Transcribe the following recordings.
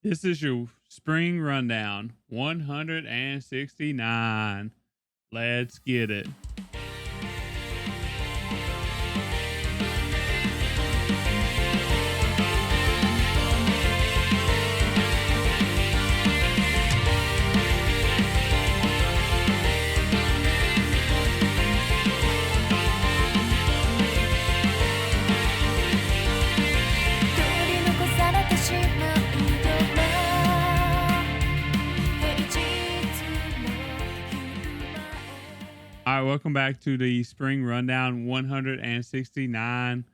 This is your spring rundown 169. Let's get it. All right, welcome back to the spring rundown 169.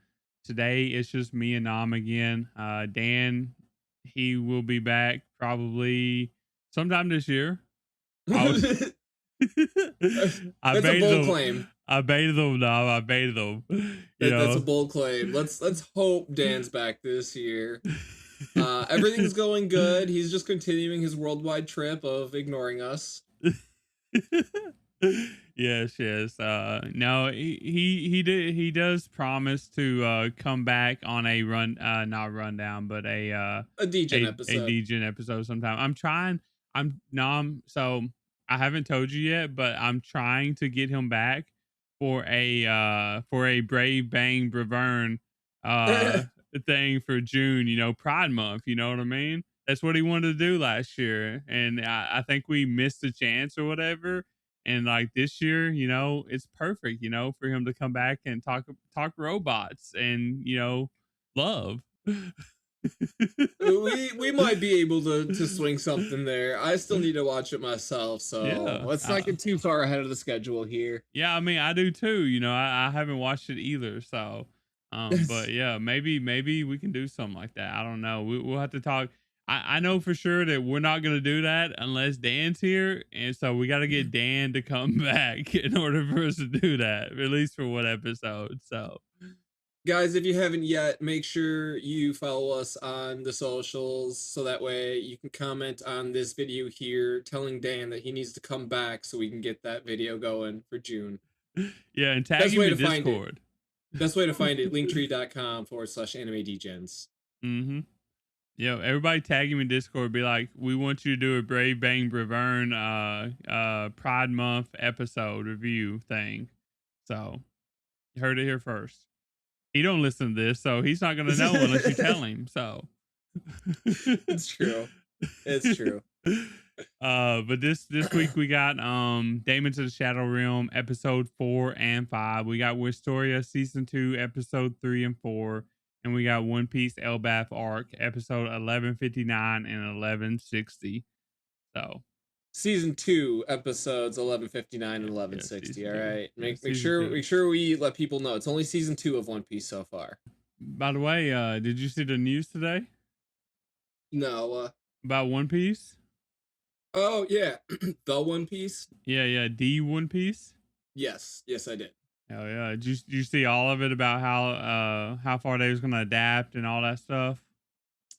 Today it's just me and Nam again. Dan, he will be back probably sometime this year. That's a bold claim. I baited them, Nam. I baited them. That's a bold claim. Let's hope Dan's back this year. Everything's going good. He's just continuing his worldwide trip of ignoring us. Yes. No, he does promise to come back on a not rundown, but a Degen episode. A Degen episode sometime. So I haven't told you yet, but I'm trying to get him back for a Brave Bang Bravern thing for June, Pride Month, you know what I mean? That's what he wanted to do last year, and I think we missed the chance or whatever. And like this year, it's perfect, for him to come back and talk robots and love. we might be able to swing something there. I still need to watch it myself, so let's not get too far ahead of the schedule here. Yeah, I mean, I do too. I haven't watched it either, so but yeah, maybe we can do something like that. I don't know. We'll have to talk. I know for sure that we're not going to do that unless Dan's here. And so we got to get Dan to come back in order for us to do that, at least for one episode. So, guys, if you haven't yet, make sure you follow us on the socials so that way you can comment on this video here telling Dan that he needs to come back so we can get that video going for June. Yeah, and tag him in Discord. Best way to find it, linktree.com/animedegens. Mm-hmm. Yeah, everybody tag him in Discord. Be like, we want you to do a Brave Bang Bravern Pride Month episode review thing. So, you heard it here first. He don't listen to this, so he's not going to know unless you tell him. So, it's true. It's true. But this week we got Daemons of the Shadow Realm episode 4 and 5. We got Wistoria season 2 episode 3 and 4. And we got Piece Elbaph Arc, episode 1159 and 1160. So, season 2 episodes 1159 and 1160. All right, make sure we let people know it's only season 2 of One Piece so far. By the way, did you see the news today? No. About One Piece? Oh yeah, the One Piece. Yeah, the One Piece. Yes, I did. Hell yeah! Did you see all of it about how far they was gonna adapt and all that stuff?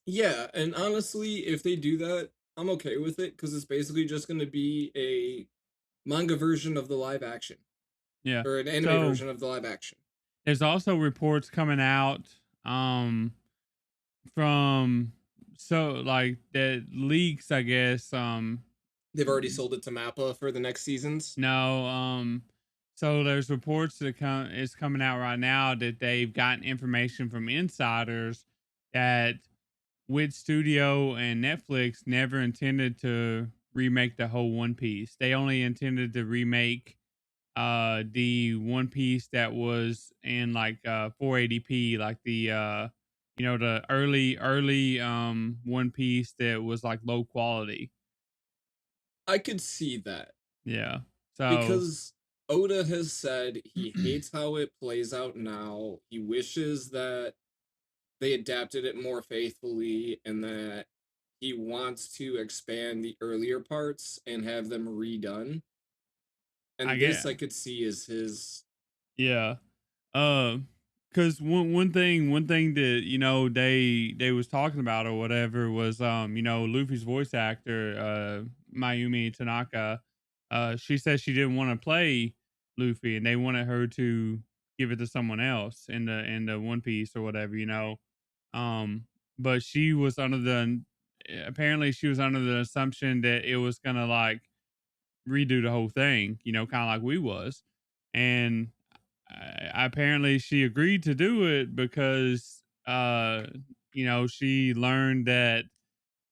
Yeah, and honestly, if they do that, I'm okay with it because it's basically just gonna be a manga version of the live action. Yeah, or an anime version of the live action. There's also reports coming out from the leaks, I guess. They've already sold it to Mappa for the next seasons. No, so there's reports that is coming out right now that they've gotten information from insiders that Wit Studio and Netflix never intended to remake the whole One Piece. They only intended to remake the One Piece that was in like 480p, like the the early One Piece that was like low quality. I could see that. Yeah. So because Oda has said he hates how it plays out now. He wishes that they adapted it more faithfully and that he wants to expand the earlier parts and have them redone. And I could see is his. Yeah. Because one thing that they was talking about or whatever was Luffy's voice actor Mayumi Tanaka. She said she didn't want to play Luffy and they wanted her to give it to someone else in the One Piece or whatever, But she was under the apparently she was under the assumption that it was gonna like redo the whole thing, you know, kind of like we was, and apparently she agreed to do it because you know, she learned that,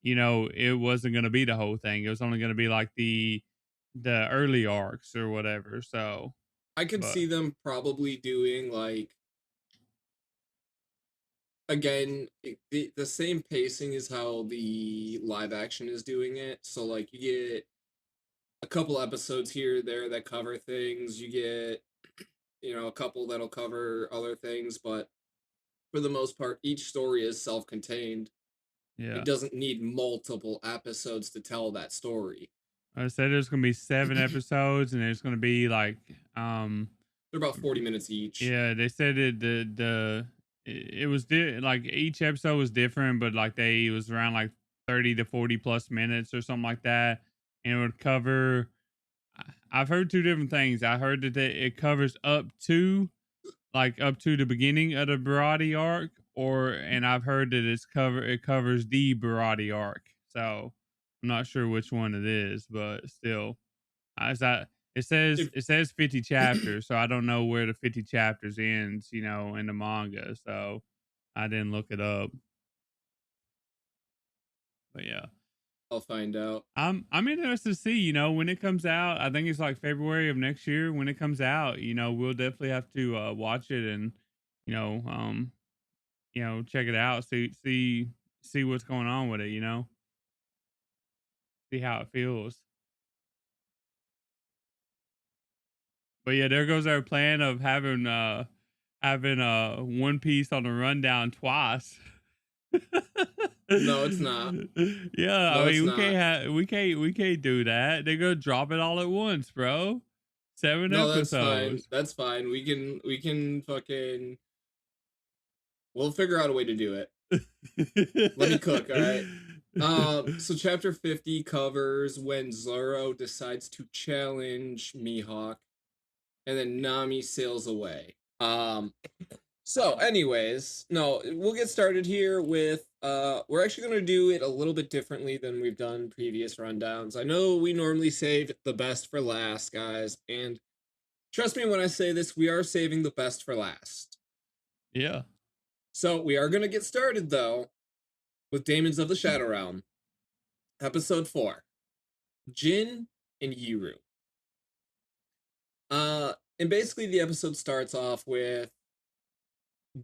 you know, it wasn't going to be the whole thing. It was only going to be like the early arcs or whatever. So, I could but see them probably doing like, again, the same pacing as how the live action is doing it. So like you get a couple episodes here there that cover things. You get, you know, a couple that'll cover other things, but for the most part, each story is self-contained. It yeah, doesn't need multiple episodes to tell that story. I said there's going to be 7 episodes, and there's going to be like, They're about 40 minutes each. yeah, they said it was like each episode was different, but like it was around like 30 to 40 plus minutes or something like that, and it would cover. I've heard two different things. I heard that it covers up to the beginning of the Barati arc, and I've heard that it covers the Barati arc. So I'm not sure which one it is, but still, as I If it says 50 chapters, so I don't know where the 50 chapters ends, you know, in the manga. So I didn't look it up, but yeah. I'll find out. I'm interested to see, you know, when it comes out. I think it's like February of next year when it comes out. You know, we'll definitely have to watch it and you know, check it out, see what's going on with it, you know, see how it feels. But yeah, there goes our plan of having One Piece on the rundown twice. No, it's not. Yeah, I No, it's mean not. we can't do that. They're gonna drop it all at once, bro. 7 No, that's fine. episodes. That's fine. We can fucking we'll figure out a way to do it. Let me cook, all right? So chapter 50 covers when Zoro decides to challenge Mihawk and then Nami sails away. So anyways, no, we'll get started here with we're actually going to do it a little bit differently than we've done previous rundowns. I know we normally save the best for last, guys, and trust me when I say this, we are saving the best for last. Yeah. So we are going to get started though with Daemons of the Shadow Realm, episode 4, Jin and Yiru. And basically the episode starts off with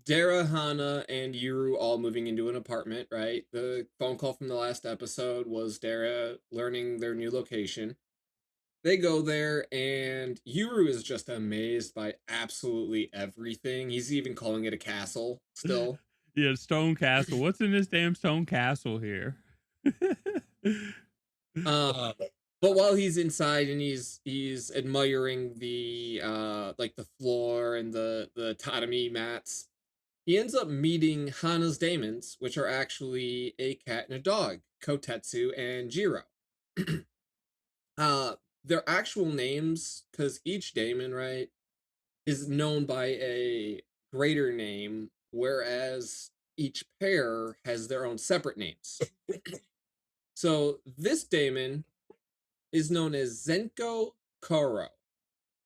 Dara, Hana, and Yuru all moving into an apartment, right? The phone call from the last episode was Dara learning their new location. They go there, and Yuru is just amazed by absolutely everything. He's even calling it a castle still. Yeah, Stone Castle. What's in this damn Stone Castle here? Uh, but while he's inside and he's admiring the like the floor and the tatami mats, he ends up meeting Hana's Daemons, which are actually a cat and a dog, Kotetsu and Jiro. uh, their actual names, because each Daemon, right, is known by a greater name, whereas each pair has their own separate names. So this Daemon is known as Zenko Koro,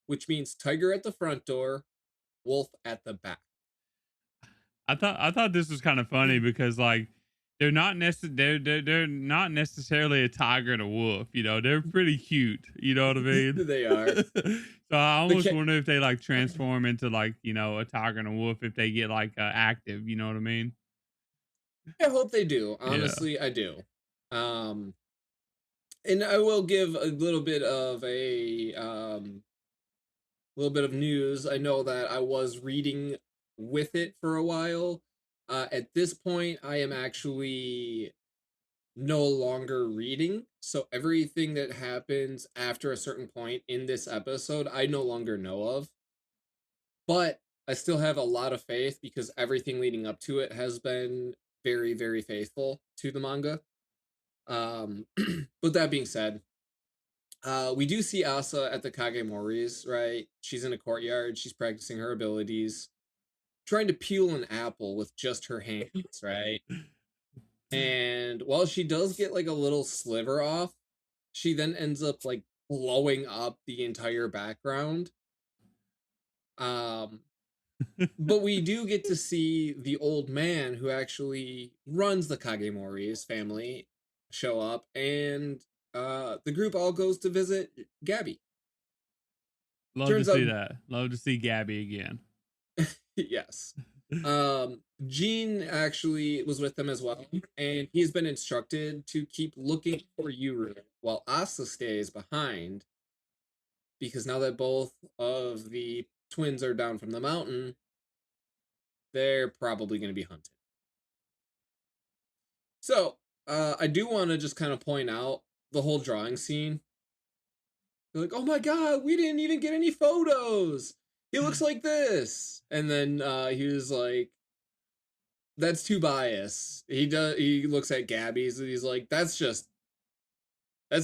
which means tiger at the front door, wolf at the back. I thought this was kind of funny because like they're not necessarily a tiger and a wolf, you know. They're pretty cute, you know what I mean? They are. So I The almost ca- wonder if they like transform into like, you know, a tiger and a wolf if they get like active, you know what I mean? I hope they do. Yeah. Honestly, I do. Um, and I will give a little bit of news. I know that I was reading with it for a while. At this point, I am actually no longer reading. So everything that happens after a certain point in this episode, I no longer know of. But I still have a lot of faith because everything leading up to it has been very, very faithful to the manga. But that being said, we do see Asa at the Kagemori's, right? She's in a courtyard, she's practicing her abilities, trying to peel an apple with just her hands, right? And while she does get like a little sliver off, she then ends up like blowing up the entire background. But we do get to see the old man who actually runs the Kagemori's family show up, and the group all goes to visit Gabby. Love to Turns see out, that. Love to see Gabby again. yes. Gene actually was with them as well, and he's been instructed to keep looking for Yuru while Asa stays behind, because now that both of the twins are down from the mountain, they're probably going to be hunted. So, I do want to just kind of point out the whole drawing scene. They're like, oh my god, we didn't even get any photos. He looks like this. And then he was like, that's too biased. He looks at Gabby's and he's like, that's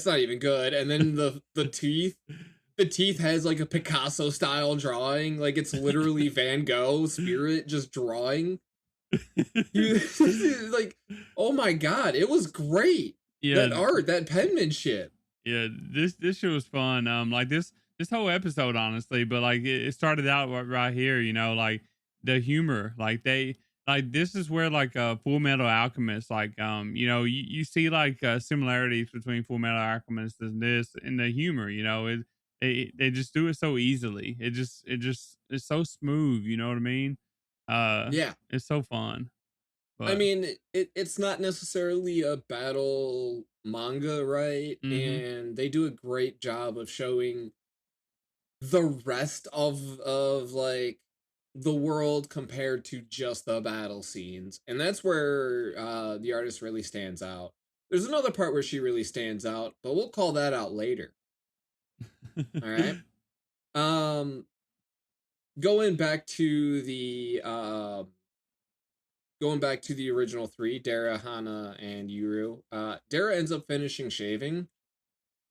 not even good. And then the teeth has like a Picasso style drawing. Like it's literally Van Gogh spirit just drawing. Like, oh my god, it was great. Yeah, That art, that penmanship. Yeah, this show was fun. Like this whole episode, honestly, but like it started out right here. You know, like the humor, like this is where like Full Metal Alchemist, like you know, you see like similarities between Full Metal Alchemist and this and the humor. You know, they just do it so easily. It's so smooth. You know what I mean? Yeah. It's so fun. I But mean, it's not necessarily a battle manga, right? mm-hmm. And they do a great job of showing the rest of like the world compared to just the battle scenes. And that's where the artist really stands out. There's another part where she really stands out, but we'll call that out later. All right. Um going back to the original three, Dara, Hana, and Yuru. Dara ends up finishing shaving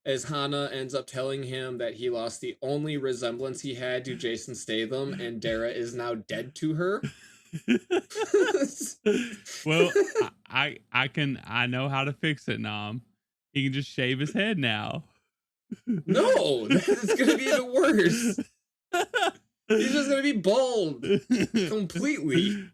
as Hana ends up telling him that he lost the only resemblance he had to Jason Statham, and Dara is now dead to her. Well, I know how to fix it, Nam. He can just shave his head now. No, it's gonna be even worse. He's just gonna be bald completely.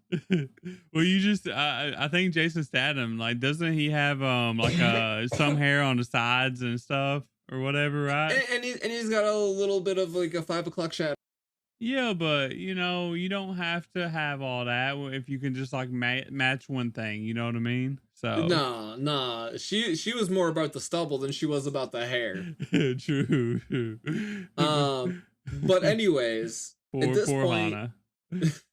Well, you just I think Jason Statham, like, doesn't he have like some hair on the sides and stuff or whatever, right? And he's got a little bit of like a 5 o'clock shadow. Yeah, but you know, you don't have to have all that if you can just like match one thing. You know what I mean? So Nah. She was more about the stubble than she was about the hair. True. But anyways, at this poor point, Hana.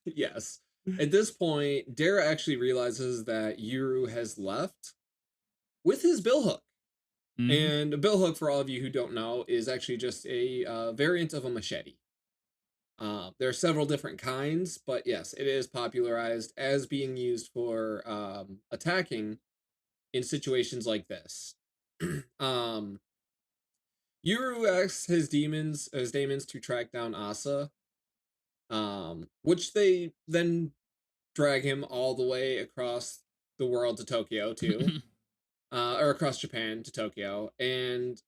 yes. At this point, Dara actually realizes that Yuru has left with his billhook. Mm-hmm. And a billhook, for all of you who don't know, is actually just a variant of a machete. There are several different kinds, but yes, it is popularized as being used for attacking in situations like this. Yuru asks his daemons to track down Asa, which they then drag him all the way across the world to Tokyo too, or across Japan to Tokyo, and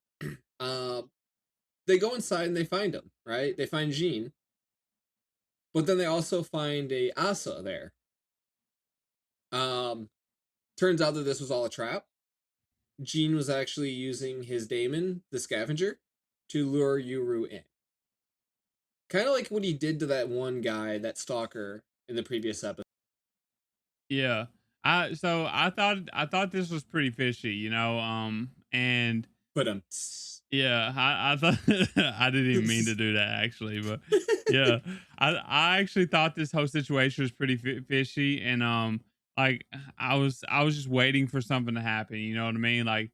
they go inside and they find him. Right, they find Jean, but then they also find a Asa there. Turns out that this was all a trap. Jean was actually using his daemon, the scavenger, to lure Yuru in. Kind of like what he did to that one guy, that stalker, in the previous episode. Yeah. I thought this was pretty fishy, you know, and But yeah, I thought I didn't even mean to do that actually, but yeah, I actually thought this whole situation was pretty fishy, and like I was just waiting for something to happen, you know what I mean? Like,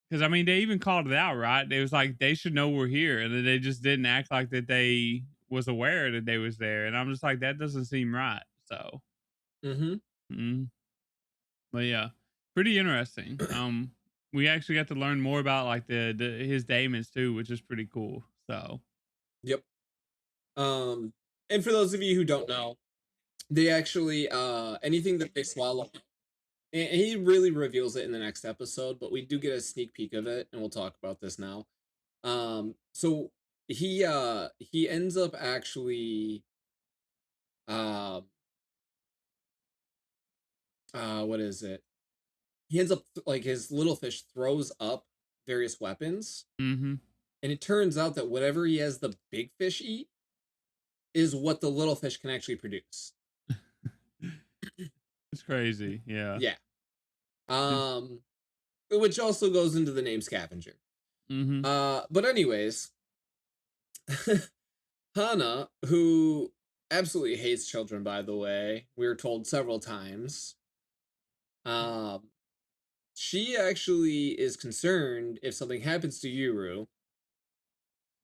because I mean they even called it out, right? It was like they should know we're here, and then they just didn't act like that they was aware that they was there, and I'm just like that doesn't seem right. So, but yeah, pretty interesting. We actually got to learn more about like the his Daemons too, which is pretty cool. So, yep. And for those of you who don't know, they actually anything that they swallow And he really reveals it in the next episode, but we do get a sneak peek of it, and we'll talk about this now. So he ends up actually um what is it? He ends up like his little fish throws up various weapons, Mm-hmm. and it turns out that whatever he has the big fish eat is what the little fish can actually produce. It's crazy. Yeah. Yeah. Um which also goes into the name scavenger. Mm-hmm. But anyways, Hana, who absolutely hates children, by the way, we were told several times, um, she actually is concerned if something happens to Yuru,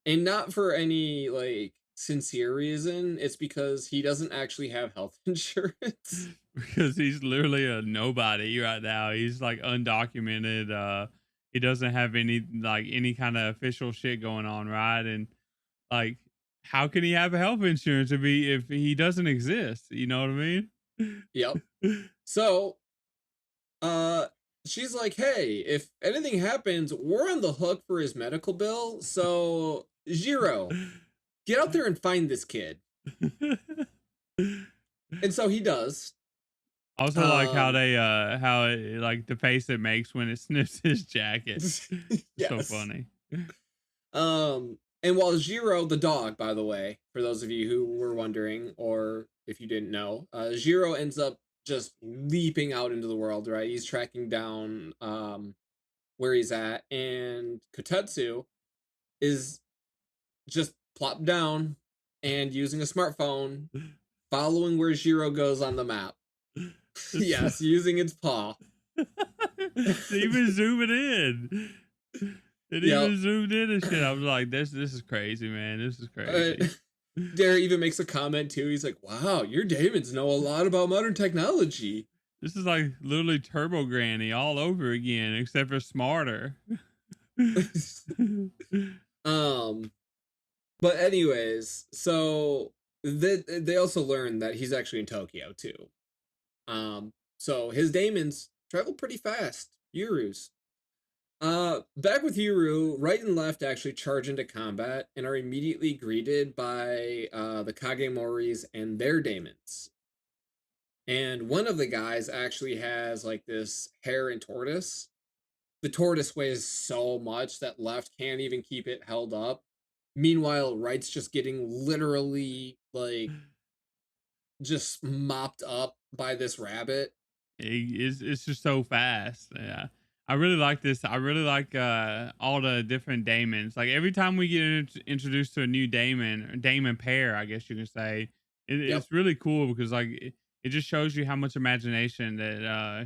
and not for any like sincere reason. It's because he doesn't actually have health insurance. Because he's literally a nobody right now. He's like undocumented. He doesn't have any kind of official shit going on, right? And like, how can he have health insurance if he doesn't exist? You know what I mean? Yep. So, uh, she's like, "Hey, if anything happens, we're on the hook for his medical bill. So, Jiro, get out there and find this kid." And so he does. Also, like how like the face it makes when it sniffs his jacket. So Yes. funny. And while Jiro, the dog, by the way, for those of you who were wondering, or if you didn't know, Jiro ends up just leaping out into the world, right? He's tracking down where he's at, and Kotetsu is just plopped down and using a smartphone, following where Jiro goes on the map. Yes, using its paw. Even zooming in. It Yep. even zoomed in and shit. I was like, this is crazy, man. This is crazy. Derek even makes a comment too. He's like, "Wow, your Daemons know a lot about modern technology." This is like literally Turbo Granny all over again, except for smarter. But anyways, so they also learn that he's actually in Tokyo too. So his Daemons travel pretty fast. Yuru's. Back with Yuru, right and left actually charge into combat and are immediately greeted by the Kagemoris and their Daemons. And one of the guys actually has like this hare and tortoise. The tortoise weighs so much that left can't even keep it held up. Meanwhile, right's just getting literally like just mopped up by this rabbit. It's just so fast. Yeah. I really like this. I really like all the different Daemons. Like every time we get introduced to a new Daemon, or Daemon pair, I guess you can say, Yep. it's really cool because like it just shows you how much imagination that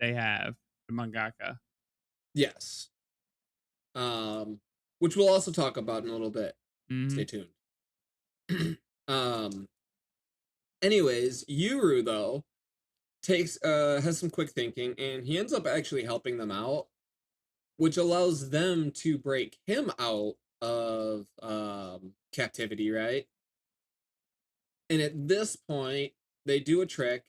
they have, the mangaka. Yes. Which we'll also talk about in a little bit. Mm-hmm. Stay tuned. um Anyways, Yuru though takes has some quick thinking, and he ends up actually helping them out, which allows them to break him out of captivity, right? And at this point, they do a trick.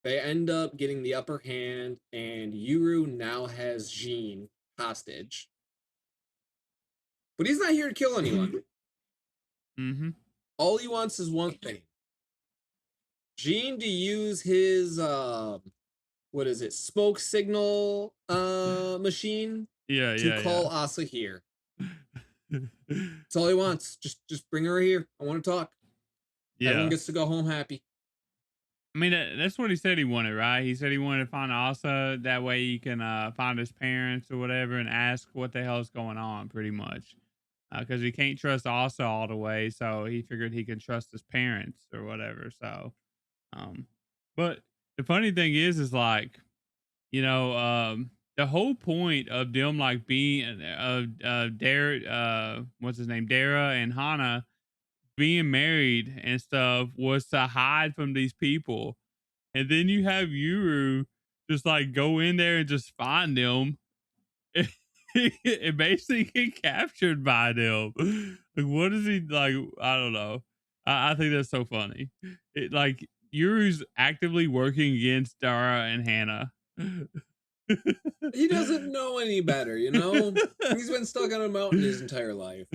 They end up getting the upper hand, and Yuru now has Jean hostage. But he's not here to kill anyone. Mm-hmm. All he wants is one thing. Jean to use his what is it, smoke signal machine to call Asa here. That's all he wants. Just bring her here. I want to talk. Yeah. Everyone gets to go home happy. I mean, that's what he said he wanted, right? He said he wanted to find Asa. That way he can find his parents or whatever and ask what the hell is going on, pretty much. Because he can't trust Asa all the way. So he figured he could trust his parents or whatever. So, but the funny thing is like, the whole point of them like being, Dara, what's his name? Dara and Hana being married and stuff was to hide from these people. And then you have Yuru just like go in there and just find them and basically get captured by them. Like, what is he like? I don't know. I think that's so funny. It like Yuru's actively working against Dara and Hannah. He doesn't know any better, you know? He's been stuck on a mountain his entire life.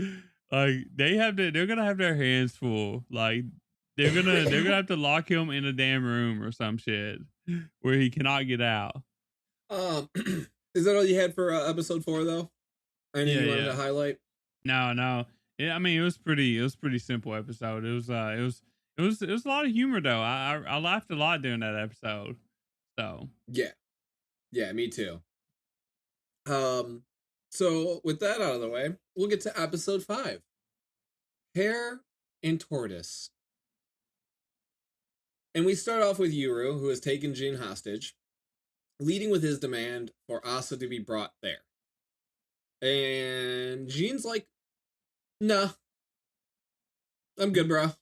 Like they're gonna have their hands full. Like they're gonna have to lock him in a damn room or some shit where he cannot get out. Is that all you had for episode 4 though? Anything you wanted to highlight? No. Yeah, I mean it was pretty simple episode. It was a lot of humor though. I laughed a lot during that episode. So yeah, me too. So with that out of the way, we'll get to episode 5. Hare and Tortoise. And we start off with Yuru, who has taken Jin hostage, leading with his demand for Asa to be brought there. And Jin's like, nah, I'm good, bro.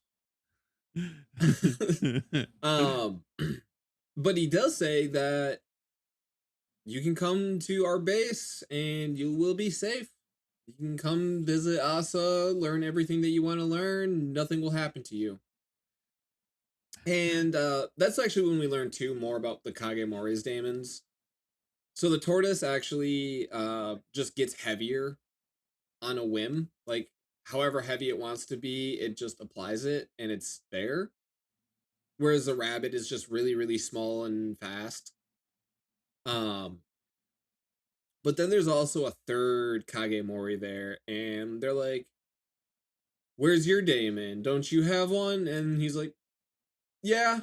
But he does say that you can come to our base and you will be safe. You can come visit Asa, learn everything that you want to learn. Nothing will happen to you. And that's actually when we learn too more about the Kagemori's Daemons. So the tortoise actually just gets heavier on a whim. Like, however heavy it wants to be, it just applies it and it's there. Whereas the rabbit is just really, really small and fast. But then there's also a third Kagemori there, and they're like, where's your daemon? Don't you have one? And he's like, yeah.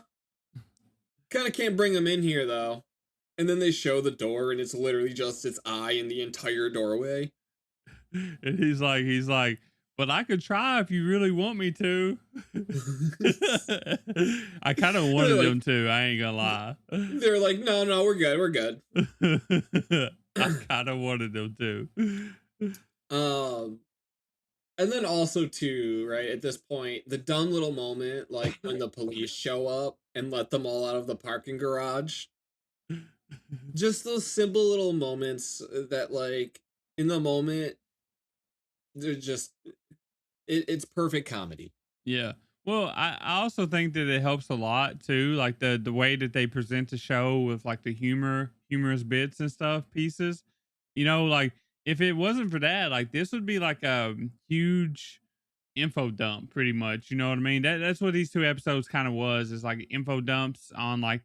Kind of can't bring him in here, though. And then they show the door, and it's literally just its eye in the entire doorway. And he's like, but I could try if you really want me to. I kind of wanted them to. I ain't gonna lie. They're like, no, we're good. I kind of wanted them to. And then also too, right, at this point, the dumb little moment, like when the police show up and let them all out of the parking garage. Just those simple little moments that, like, in the moment, they're just, it's perfect comedy. Yeah. Well, I also think that it helps a lot too, like the way that they present the show with like the humorous bits and stuff, pieces. You know, like if it wasn't for that, like this would be like a huge info dump, pretty much. You know what I mean? That's what these 2 episodes kind of was. Is like info dumps on like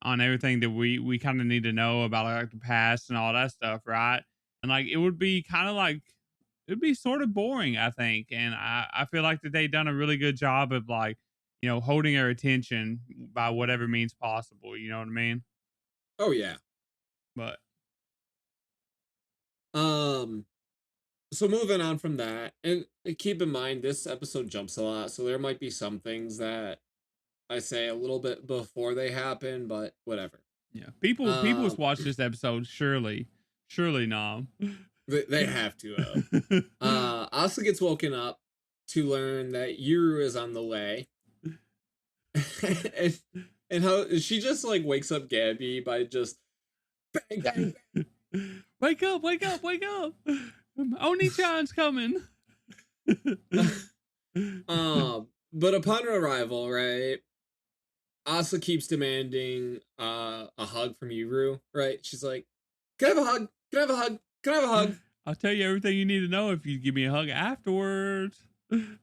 on everything that we kind of need to know about like the past and all that stuff, right? And like it would be kind of like it'd be sort of boring, I think. And I feel like that they done a really good job of like, you know, holding our attention by whatever means possible. You know what I mean? Oh yeah. But so moving on from that, and keep in mind this episode jumps a lot, so there might be some things that I say a little bit before they happen, but whatever. Yeah, people watch this episode. Surely, Nom. They have to. Asa gets woken up to learn that Yuru is on the way, and how she just like wakes up Gabby by just bang bang bang. Wake up! Oni-chan's coming. But upon arrival, right, Asa keeps demanding a hug from Yuru, right? She's like, can I have a hug? Can I have a hug? Can I have a hug? I'll tell you everything you need to know if you give me a hug afterwards. And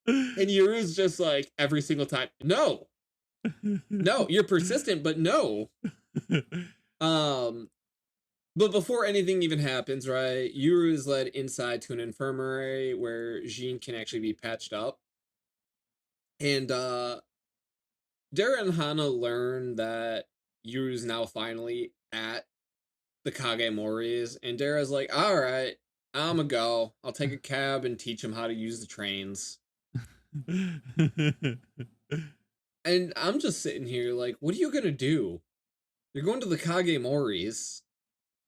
Yuru's just like, every single time, no, you're persistent, but no. But before anything even happens, right, Yuru is led inside to an infirmary where Jean can actually be patched up. And Dara and Hana learn that Yuru's now finally at the Kagemori's, and Dara's like, all right, I'ma go. I'll take a cab and teach him how to use the trains. And I'm just sitting here like, what are you gonna do? You're going to the Kagemori's,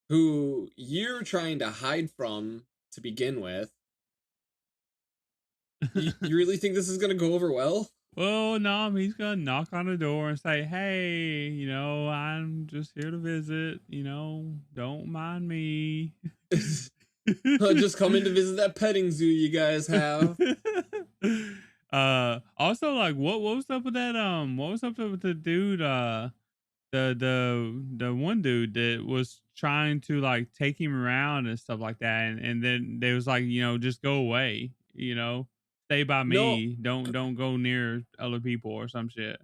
who you're trying to hide from to begin with. You really think this is gonna go over well? Well, no, he's gonna knock on the door and say, hey, you know, I'm just here to visit, you know, don't mind me. Just come in to visit that petting zoo you guys have. Also, like, what was up with that? What was up with the dude? The one dude that was trying to like take him around and stuff like that, and then they was like, just go away, stay by No, me, don't go near other people or some shit.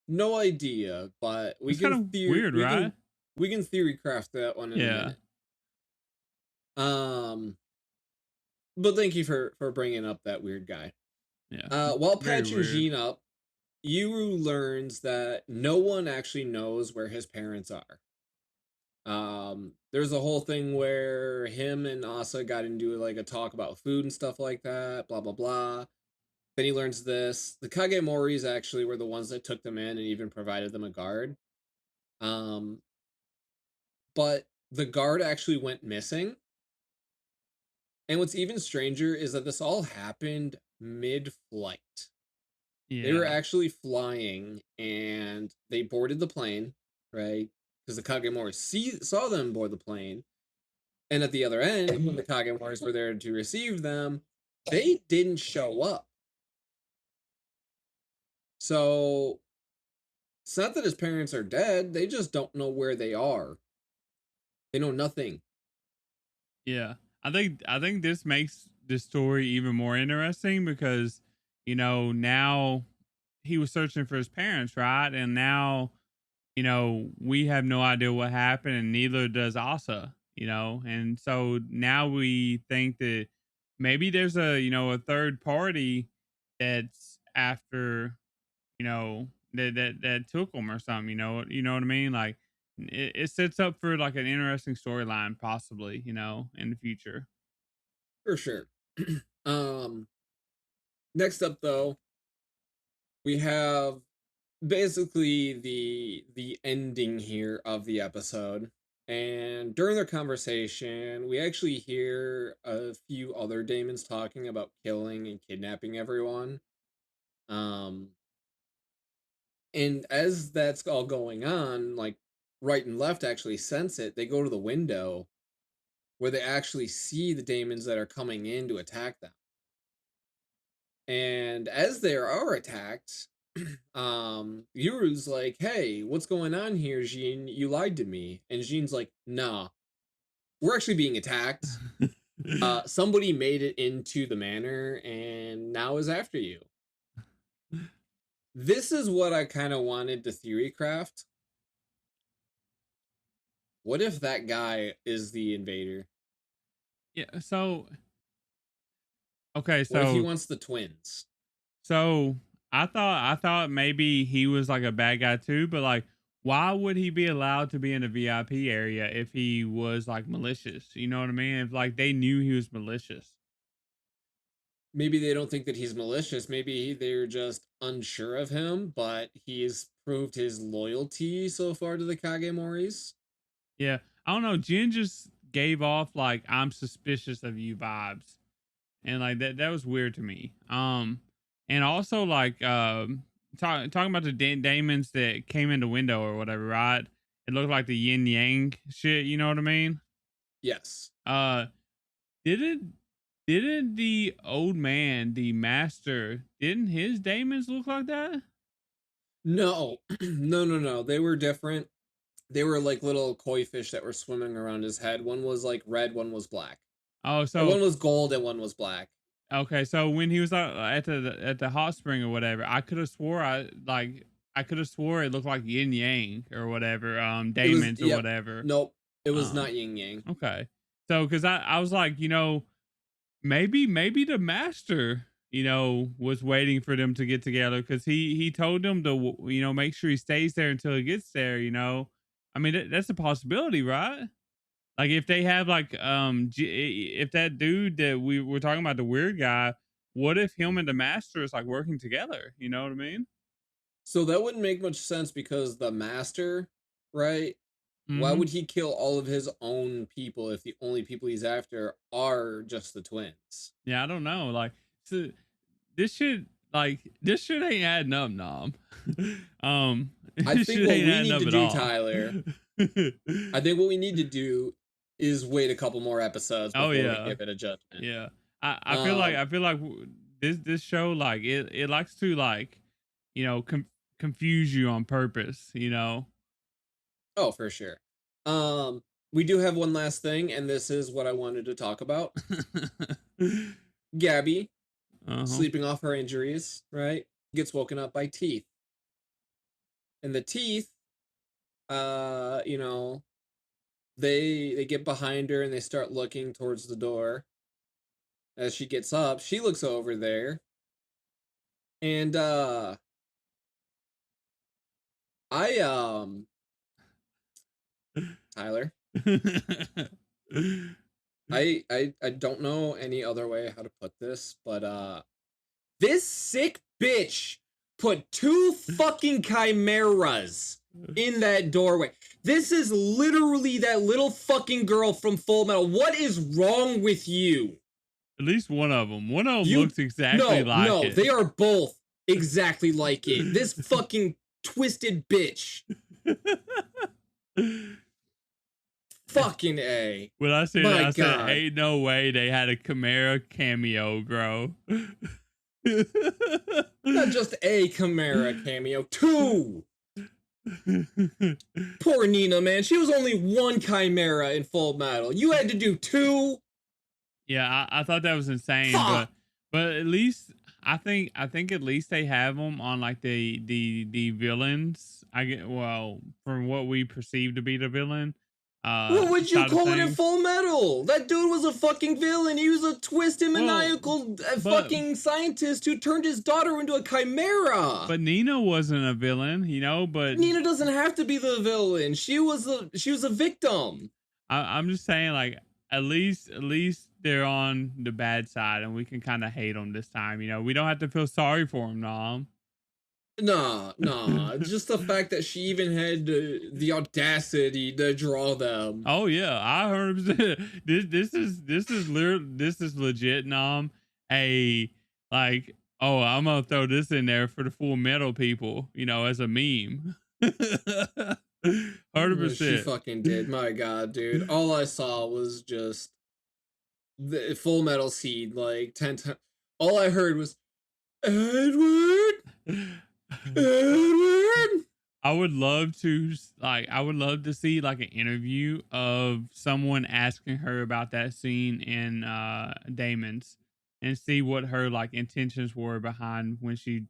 no idea, but It's kind of weird, right? we can theory craft that one in a Yeah, minute. But thank you for bringing up that weird guy. yeah, While very patching weird. Jean up, Yuru learns that no one actually knows where his parents are. There's a whole thing where him and Asa got into like a talk about food and stuff like that, blah blah blah. Then he learns this. The Kagemoris actually were the ones that took them in and even provided them a guard. Um, but the guard actually went missing. And what's even stranger is that this all happened mid-flight. They were Yeah. actually flying and they boarded the plane, right? Because the Kagemoris saw them board the plane. And at the other end, when the Kagemoris were there to receive them, they didn't show up. So it's not that his parents are dead, they just don't know where they are. They know nothing. Yeah. I think this makes the story even more interesting because, now he was searching for his parents, right? And now, we have no idea what happened and neither does Asa, And so now we think that maybe there's a third party that's after, that took him or something, what I mean? Like it sets up for like an interesting storyline possibly, in the future. For sure. um Next up though, we have basically the ending here of the episode. And during their conversation, we actually hear a few other Daemons talking about killing and kidnapping everyone. Um, and as that's all going on, like right and left actually sense it. They go to the window where they actually see the Daemons that are coming in to attack them. And as they are attacked, Yuru's like, "Hey, what's going on here, Jean? You lied to me." And Jean's like, "Nah, we're actually being attacked. Somebody made it into the manor and now is after you." This is what I kind of wanted to theory craft. What if that guy is the invader? Yeah, so okay, What if he so wants the twins? so I thought maybe he was like a bad guy too, but like why would he be allowed to be in the VIP area if he was like malicious? You know what I mean? If like they knew he was malicious. Maybe they don't think that he's malicious. Maybe they're just unsure of him, but he's proved his loyalty so far to the Kagemoris. Yeah. I don't know. Jin just gave off like I'm suspicious of you vibes. And like that was weird to me. And also like talking about the Daemons that came in the window or whatever, right? It looked like the yin yang shit, you know what I mean? Yes. Uh didn't didn't the old man, the master, didn't his Daemons look like that? No, no. They were different. They were like little koi fish that were swimming around his head. One was like red, one was black. Oh, Or so one was gold and one was black. okay, so when he was at the hot spring or whatever, I could have swore it looked like yin yang or whatever, It was, Daemons or yep. whatever. Nope. It was Um, not yin yang. okay, so because I was like, maybe the master, was waiting for them to get together because he told them to make sure he stays there until he gets there. I mean that's a possibility, right? Like if they have like if that dude that we were talking about, the weird guy, what if him and the master is like working together? You know what I mean? So that wouldn't make much sense because the master, right? Why Mm-hmm. would he kill all of his own people if the only people he's after are just the twins? Yeah, I don't know. Like so this shit ain't adding up, Nom. I This think shit what ain't we adding need up to at do, all. Tyler, I think what we need to do is wait a couple more episodes Oh before we yeah. give it a judgment. Yeah. I feel like Um, I feel like this show, like it likes to, like, confuse you on purpose, Oh, for sure. We do have one last thing, and this is what I wanted to talk about. Gabby, Uh-huh. sleeping off her injuries, right? Gets woken up by teeth. And the teeth, you know, they get behind her and they start looking towards the door. As she gets up, she looks over there. And I Tyler, I don't know any other way how to put this, but this sick bitch put 2 fucking chimeras in that doorway. This is literally that little fucking girl from Full Metal. What is wrong with you? At least one of them. One of them looks exactly like it. They are both exactly like it. This fucking twisted bitch. Fucking A. When I said that, I said, ain't no way they had a Chimera cameo, bro. Not just a Chimera cameo, 2. Poor Nina, man. She was only 1 Chimera in Full Metal. You had to do 2. Yeah, I thought that was insane, but at least I think at least they have them on, like, the villains. From what we perceive to be the villain. What would you call it in Full Metal? That dude was a fucking villain. He was a twisted, maniacal fucking scientist who turned his daughter into a chimera. But Nina wasn't a villain, but Nina doesn't have to be the villain. She was a victim. I'm just saying, like, at least they're on the bad side, and we can kind of hate them this time. We don't have to feel sorry for them, Nom. Nah. Just the fact that she even had the audacity to draw them. Oh yeah, I heard this is legit, Nom. I'm gonna throw this in there for the Full Metal people, as a meme. 100%. She fucking did. My God, dude. All I saw was just the Full Metal seed like 10 times. All I heard was Edward. I would love to see, like, an interview of someone asking her about that scene in Daemons, and see what her, like, intentions were behind when she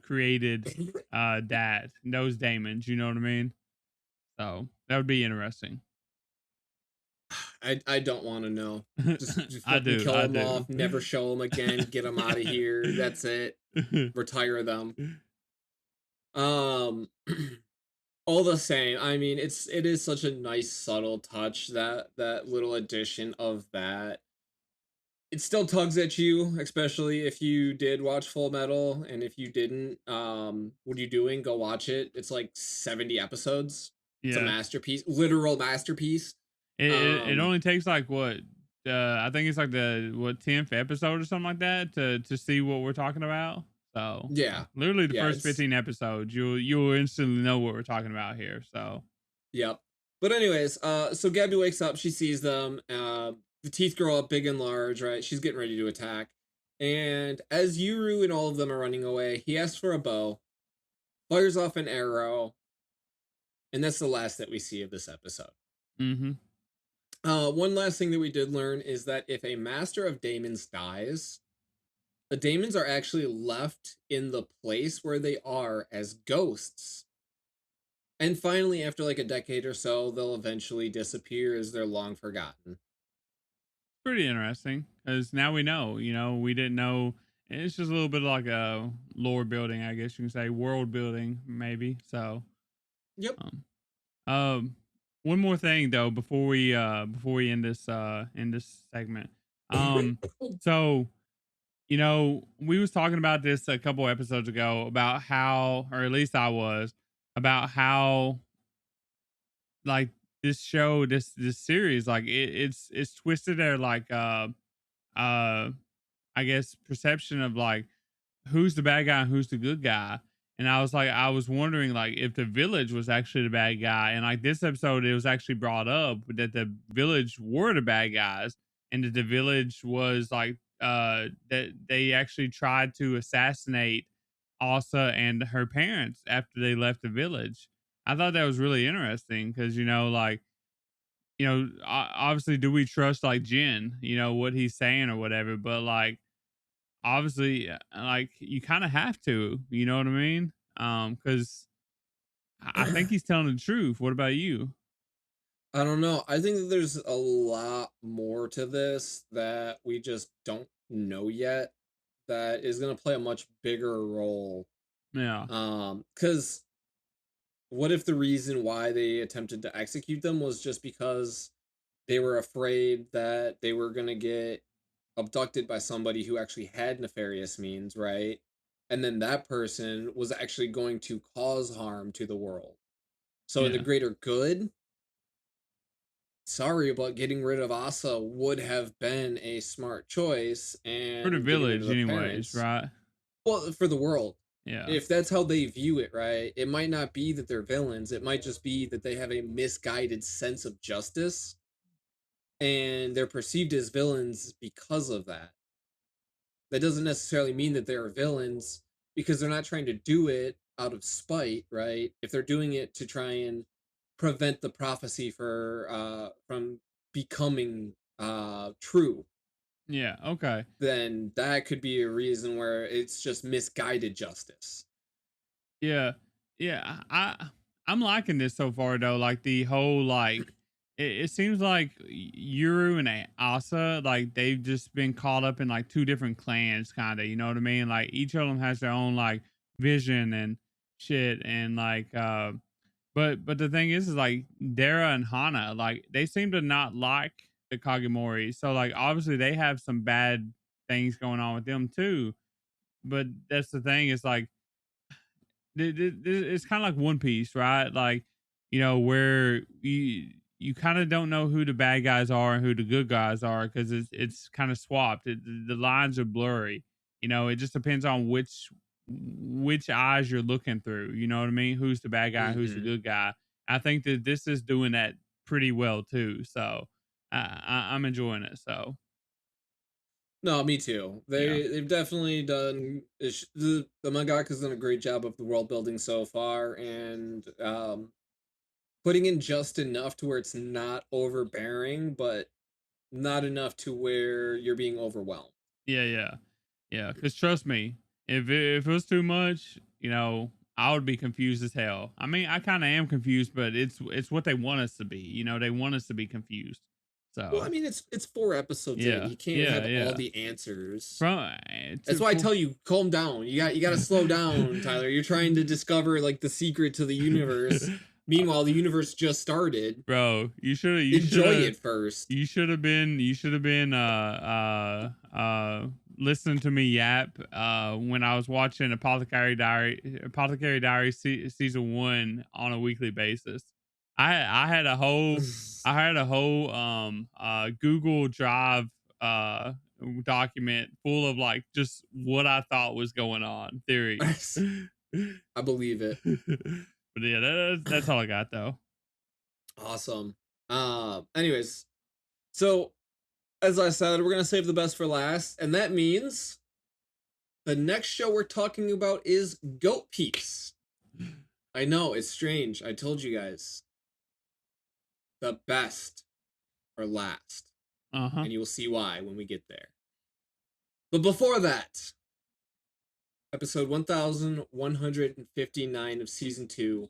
created those Daemons, you know what I mean? So that would be interesting. I don't want to know. Just fucking kill them off, never show them again, get them out of here. That's it. Retire them. All the same, I mean, it is such a nice subtle touch, that little addition of that. It still tugs at you, especially if you did watch Full Metal, and if you didn't, what are you doing? Go watch it. It's like 70 episodes. Yeah. It's a masterpiece, literal masterpiece. It only takes, like, what? I think it's like the 10th episode or something like that to see what we're talking about. So yeah, literally the first 15 episodes, you'll instantly know what we're talking about here. So yep. But anyways, so Gabby wakes up, she sees them. The teeth grow up big and large, right? She's getting ready to attack, and as Yuru and all of them are running away, he asks for a bow, fires off an arrow, and that's the last that we see of this episode. Mm-hmm. One last thing that we did learn is that if a master of Daemons dies, the Daemons are actually left in the place where they are as ghosts. And finally, after like a decade or so, they'll eventually disappear as they're long forgotten. Pretty interesting, because now we know, we didn't know. It's just a little bit like a lore building, I guess you can say, world building, maybe. So, yep. One more thing though, before we end this segment. So, we was talking about this a couple episodes ago about how, or at least I was, about how, like, this show, this series, like, it's twisted their, like, I guess, perception of, like, who's the bad guy and who's the good guy. And I was wondering, like, if the village was actually the bad guy. And, like, this episode, it was actually brought up that the village were the bad guys, and that the village was, like, that they actually tried to assassinate Asa and her parents after they left the village. I thought that was really interesting because like obviously, do we trust like Jin? What he's saying or whatever, but like obviously, like you kind of have to. You know what I mean? Because I think he's telling the truth. What about you? I don't know. I think that there's a lot more to this that we just don't know yet that is going to play a much bigger role. Yeah, Cuz what if the reason why they attempted to execute them was just because they were afraid that they were going to get abducted by somebody who actually had nefarious means, right? And then that person was actually going to cause harm to the world. So in the yeah. greater good, sorry, but getting rid of Asa would have been a smart choice, For the and getting rid of village, the anyways, parents, right? well, for the world. Yeah, If that's how they view it, right? It might not be that they're villains. It might just be that they have a misguided sense of justice and they're perceived as villains because of that. That doesn't necessarily mean that they're villains because they're not trying to do it out of spite, right? If they're doing it to try and prevent the prophecy for from becoming true, yeah. Okay. then that could be a reason where it's just misguided justice. Yeah, yeah. I'm liking this so far though. Like the whole like it seems like Yuru and Asa like they've just been caught up in like two different clans, kind of. You know what I mean? Like each of them has their own like vision and shit, and like but the thing is like Dara and Hana like they seem to not like the Kagemori. So like obviously they have some bad things going on with them too. But that's the thing. Is like it's kind of like One Piece, right? Like, where you kind of don't know who the bad guys are and who the good guys are because it's kind of swapped. The lines are blurry. It just depends on which eyes you're looking through. You know what I mean? Who's the bad guy? Who's the Hmm. good guy? I think that this is doing that pretty well too. So I'm enjoying it. So No, me too. yeah, They've definitely done the mangaka's done a great job of the world building so far, and putting in just enough to where it's not overbearing, but not enough to where you're being overwhelmed. yeah. Yeah, because trust me, if it was too much, I would be confused as hell. I mean, I kind of am confused, but it's what they want us to be. They want us to be confused. Well, I So mean, it's 4 episodes in. yeah, You can't yeah, have all yeah. the answers. From That's to why I for, tell you, calm down. You got to slow down, Tyler. You're trying to discover like the secret to the universe. Meanwhile, the universe just started. bro, you should Enjoy have it first. you should have been listening to me yap when I was watching Apothecary Diary season 1 on a weekly basis. I had a whole Google Drive document full of like just what I thought was going on, theories. I believe it. But yeah, that's all I got though. Awesome. Anyways, so as I said, we're gonna save the best for last, and that means the next show we're talking about is Goat Piece. I know it's strange. I told you guys the best for last, Uh-huh. and you will see why when we get there. But before that, episode 1159 of season 2,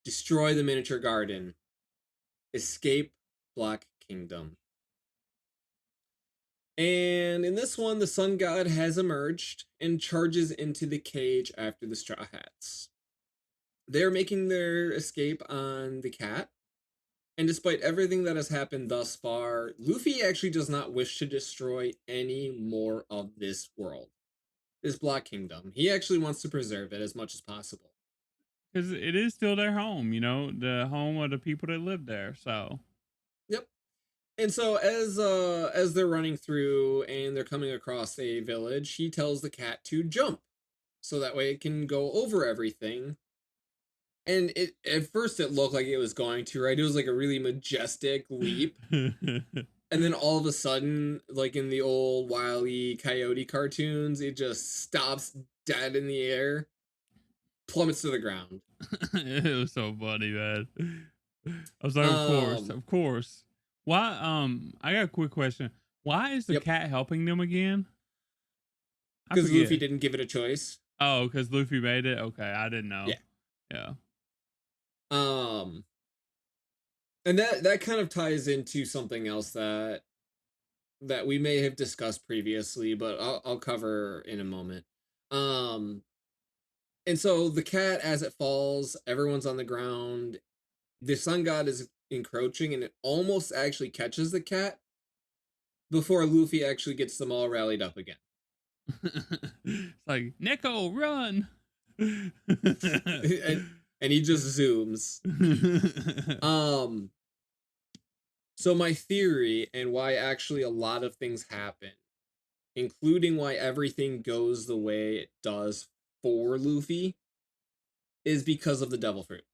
Destroy the Miniature Garden, Escape Black Kingdom. And in this one, the Sun God has emerged and charges into the cage after the Strawhats. They're making their escape on the cat, and despite everything that has happened thus far, Luffy actually does not wish to destroy any more of this world, this Black Kingdom. He actually wants to preserve it as much as possible. Because it is still their home, the home of the people that live there. So Yep. And so as they're running through and they're coming across a village, he tells the cat to jump so that way it can go over everything. And it at first it looked like it was going to, right? It was like a really majestic leap. And then all of a sudden, like in the old Wile E. Coyote cartoons, it just stops dead in the air, plummets to the ground. It was so funny, man. I was like, Um, of course. Why? I got a quick question. Why is the yep, cat helping them again? I because Luffy forget. didn't give it a choice. Oh, because Luffy made it. Okay, I didn't know. Yeah. Yeah. Um, and that kind of ties into something else that we may have discussed previously, but I'll cover in a moment. Um, and so the cat, as it falls, everyone's on the ground. The sun god is encroaching, and it almost actually catches the cat before Luffy actually gets them all rallied up again. It's like, Neko, run. and he just zooms. So my theory and why actually a lot of things happen, including why everything goes the way it does for Luffy, is because of the devil fruit.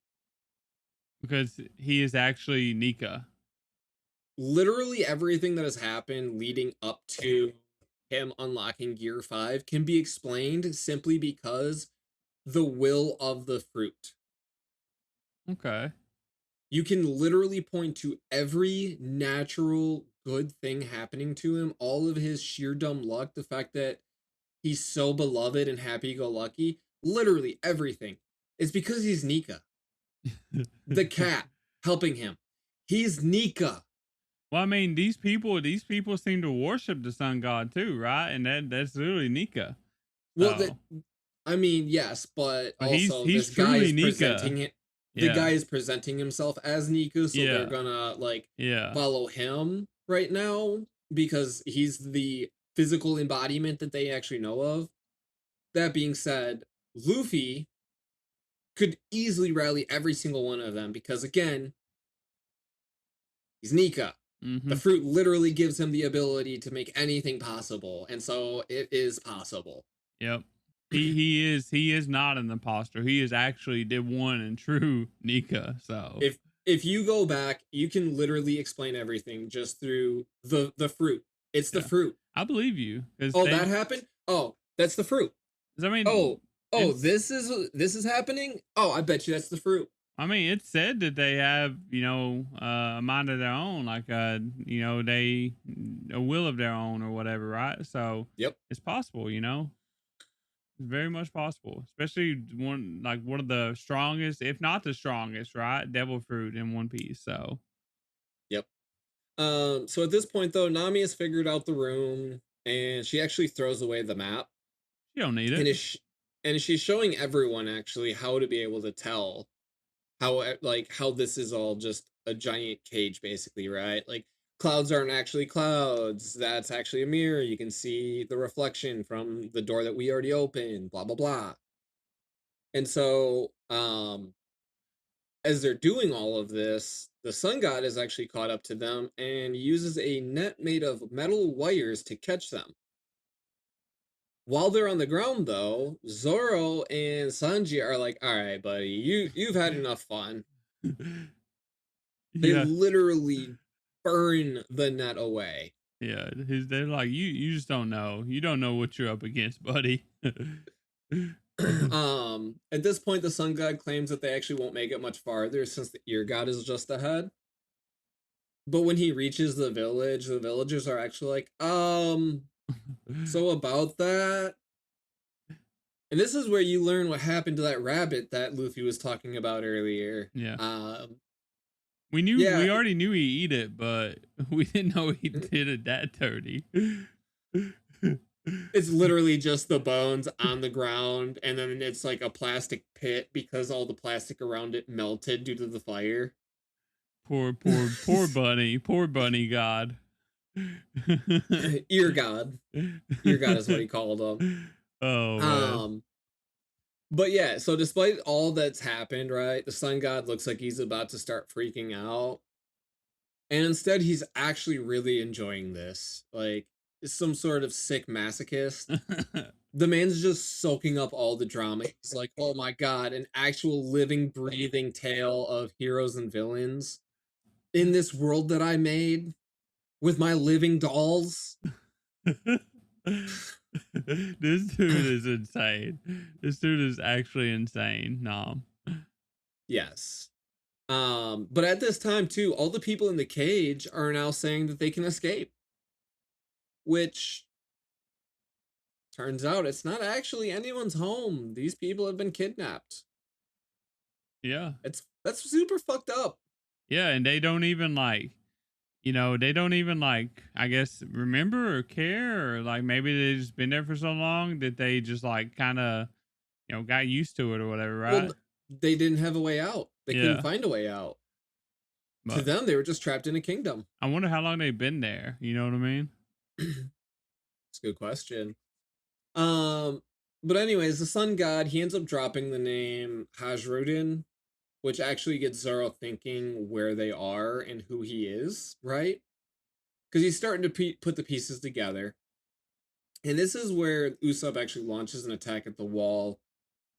Because he is actually Nika. Literally everything that has happened leading up to him unlocking Gear 5 can be explained simply because the will of the fruit. Okay. You can literally point to every natural good thing happening to him, all of his sheer dumb luck, the fact that he's so beloved and happy-go-lucky, literally everything. It's because he's Nika. The cat helping him. He's Nika. Well, I mean, these people seem to worship the sun god too, right? And that's literally Nika. Well, So. I mean, yes, but also he's this guy truly is Nika. presenting it. The guy is presenting himself as Nika, so they're gonna follow him right now because he's the physical embodiment that they actually know of. That being said, Luffy could easily rally every single one of them because again, he's Nika. Mm-hmm. The fruit literally gives him the ability to make anything possible, and so it is possible. Yep. He is not an imposter. He is actually the one and true Nika. So if you go back, you can literally explain everything just through the fruit. It's the fruit. I believe you. That happened? Oh, that's the fruit. I mean, this is happening? Oh, I bet you that's the fruit. I mean, it's said that they have, a mind of their own, like, a will of their own or whatever, right? So yep, it's possible, It's very much possible, especially one of the strongest, if not the strongest, right? Devil fruit in One Piece. So, yep. So at this point though, Nami has figured out the room, and she actually throws away the map. You don't need it, and she's showing everyone actually how to be able to tell how this is all just a giant cage basically, right? Like clouds aren't actually clouds, that's actually a mirror, you can see the reflection from the door that we already opened, blah blah blah. And so as they're doing all of this, the sun god is actually caught up to them and uses a net made of metal wires to catch them. While they're on the ground though, Zoro and Sanji are like, all right buddy, you've had enough fun. They literally burn the net away. Yeah, they're like, you just don't know. You don't know what you're up against, buddy. At this point, the sun god claims that they actually won't make it much farther since the ear god is just ahead. But when he reaches the village, the villagers are actually like, so about that. And this is where you learn what happened to that rabbit that Luffy was talking about earlier. Yeah. We already knew he eat it, but we didn't know he did it that dirty. It's literally just the bones on the ground, and then it's like a plastic pit because all the plastic around it melted due to the fire. Poor bunny god. Ear god is what he called him. Oh man. But yeah, so despite all that's happened, right, the sun god looks like he's about to start freaking out, and instead he's actually really enjoying this, like some sort of sick masochist. The man's just soaking up all the drama. He's like, oh my god, an actual living breathing tale of heroes and villains in this world that I made. with my living dolls. This dude is insane. This dude is actually insane. No. Yes. But at this time too, all the people in the cage are now saying that they can escape, which turns out it's not actually anyone's home. These people have been kidnapped. Yeah. That's super fucked up. Yeah, and they don't even like, they don't even like, I guess, remember or care, or like maybe they just been there for so long that they just like kind of, got used to it or whatever, right? Well, they didn't have a way out. They couldn't Yeah. find a way out. To But them, they were just trapped in a kingdom. I wonder how long they've been there. You know what I mean? It's a good question. But anyways, the sun god, he ends up dropping the name Hajrodin, which actually gets Zoro thinking where they are and who he is, right? Because he's starting to put the pieces together. And this is where Usopp actually launches an attack at the wall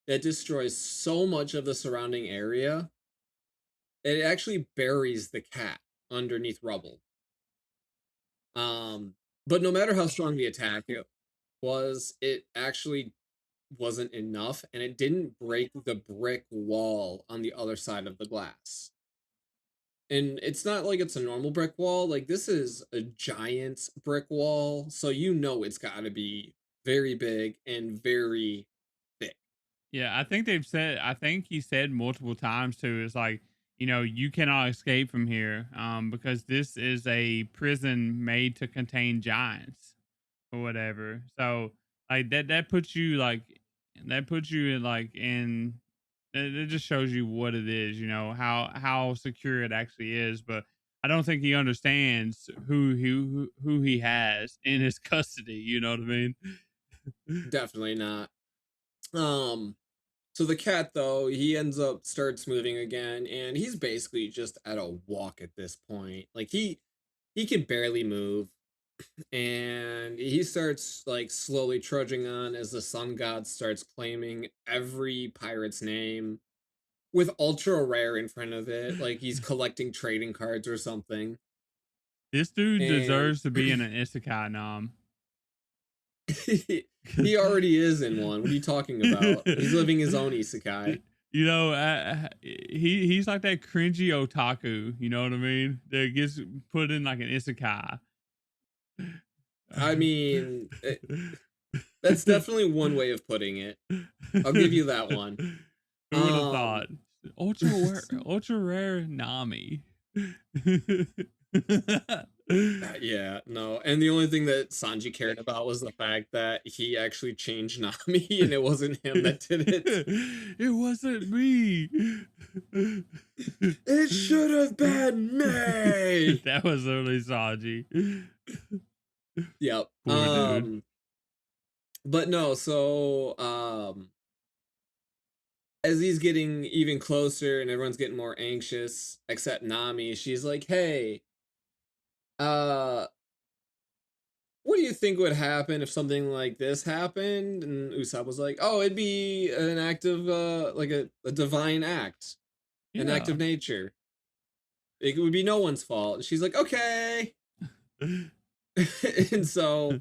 that destroys so much of the surrounding area. It actually buries the cat underneath rubble. But no matter how strong the attack was, it actually wasn't enough, and it didn't break the brick wall on the other side of the glass. And it's not like it's a normal brick wall, like this is a giant brick wall, so you know it's got to be very big and very thick. Yeah, I think he said multiple times too. It's like, you cannot escape from here, because this is a prison made to contain giants or whatever. So like that puts you like, in, it just shows you what it is, how secure it actually is. But I don't think he understands who he has in his custody. You know what I mean? Definitely not. So the cat, though, he ends up starts moving again, and he's basically just at a walk at this point. Like he can barely move, and he starts like slowly trudging on as the sun god starts claiming every pirate's name with ultra rare in front of it, like he's collecting trading cards or something. This dude And deserves to be in an isekai nom. he already is in one. What are you talking about? He's living his own isekai. He's like that cringy otaku. You know what I mean? That gets put in like an isekai. I mean, that's definitely one way of putting it. I'll give you that one. Who would have thought? Ultra rare Nami. Yeah, no. And the only thing that Sanji cared about was the fact that he actually changed Nami and it wasn't him that did it. It wasn't me. It should have been me. That was literally Sanji. Yep. Poor dude. But no, so as he's getting even closer and everyone's getting more anxious, except Nami, she's like, "Hey, what do you think would happen if something like this happened?" And Usopp was like, "Oh, it'd be an act of like a divine act, an act of nature. It would be no one's fault." And she's like, "Okay." And so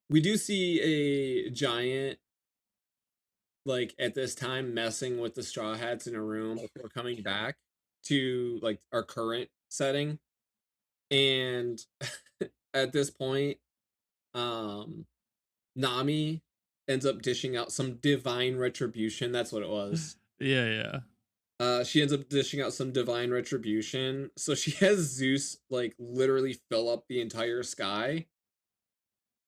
we do see a giant like at this time messing with the Strawhats in a room before coming back to like our current setting. And at this point, Nami ends up dishing out some divine retribution. That's what it was. Yeah. She ends up dishing out some divine retribution. So she has Zeus like literally fill up the entire sky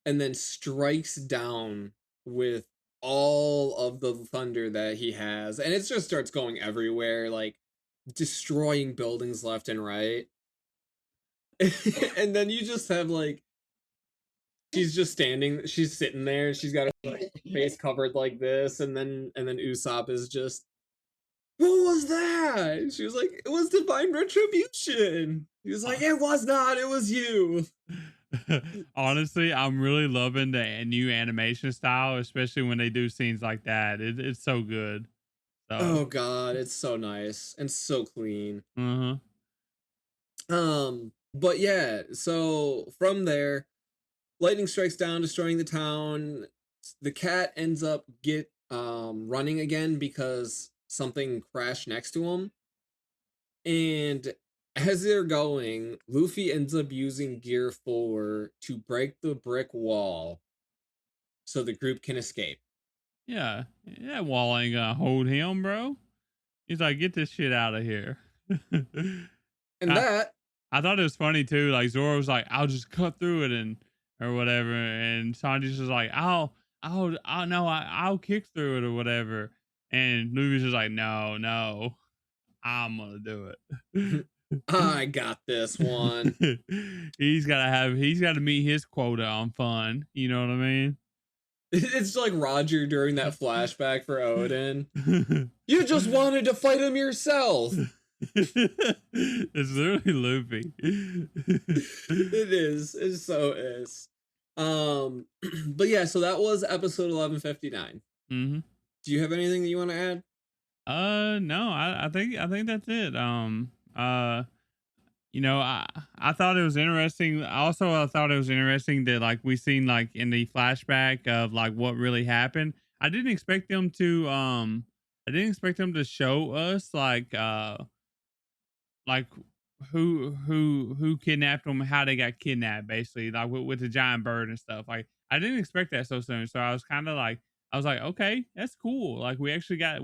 and then strikes down with all of the thunder that he has. And it just starts going everywhere, like destroying buildings left and right. And then you just have like she's just standing, she's sitting there, she's got her face covered like this, and then Usopp is just, what was that? And she was like, it was divine retribution. He was like, it was not, it was you. Honestly, I'm really loving the new animation style, especially when they do scenes like that. It's so good. So. Oh god, it's so nice and so clean. But yeah, so from there, lightning strikes down, destroying the town. The cat ends up running again because something crashed next to him. And as they're going, Luffy ends up using Gear 4 to break the brick wall so the group can escape. Yeah, that wall ain't gonna hold him, bro. He's like, get this shit out of here. And I, that I thought it was funny too. Like Zoro was like, I'll just cut through it and or whatever, and Sanji's just like, I'll kick through it or whatever. And Luffy's just like, no, I'm gonna do it. I got this one. He's gotta meet his quota on fun. You know what I mean? It's like Roger during that flashback for Odin. You just wanted to fight him yourself. It's literally Luffy. It is. It so is. But yeah, so that was episode 1159. Mm-hmm. Do you have anything that you want to add? No, I think that's it. You know, I thought it was interesting. Also, I thought it was interesting that like we seen like in the flashback of like what really happened. I didn't expect them to show us like who kidnapped them, how they got kidnapped, basically, like with the giant bird and stuff. Like I didn't expect that so soon. So I was kind of like, okay, that's cool. Like we actually got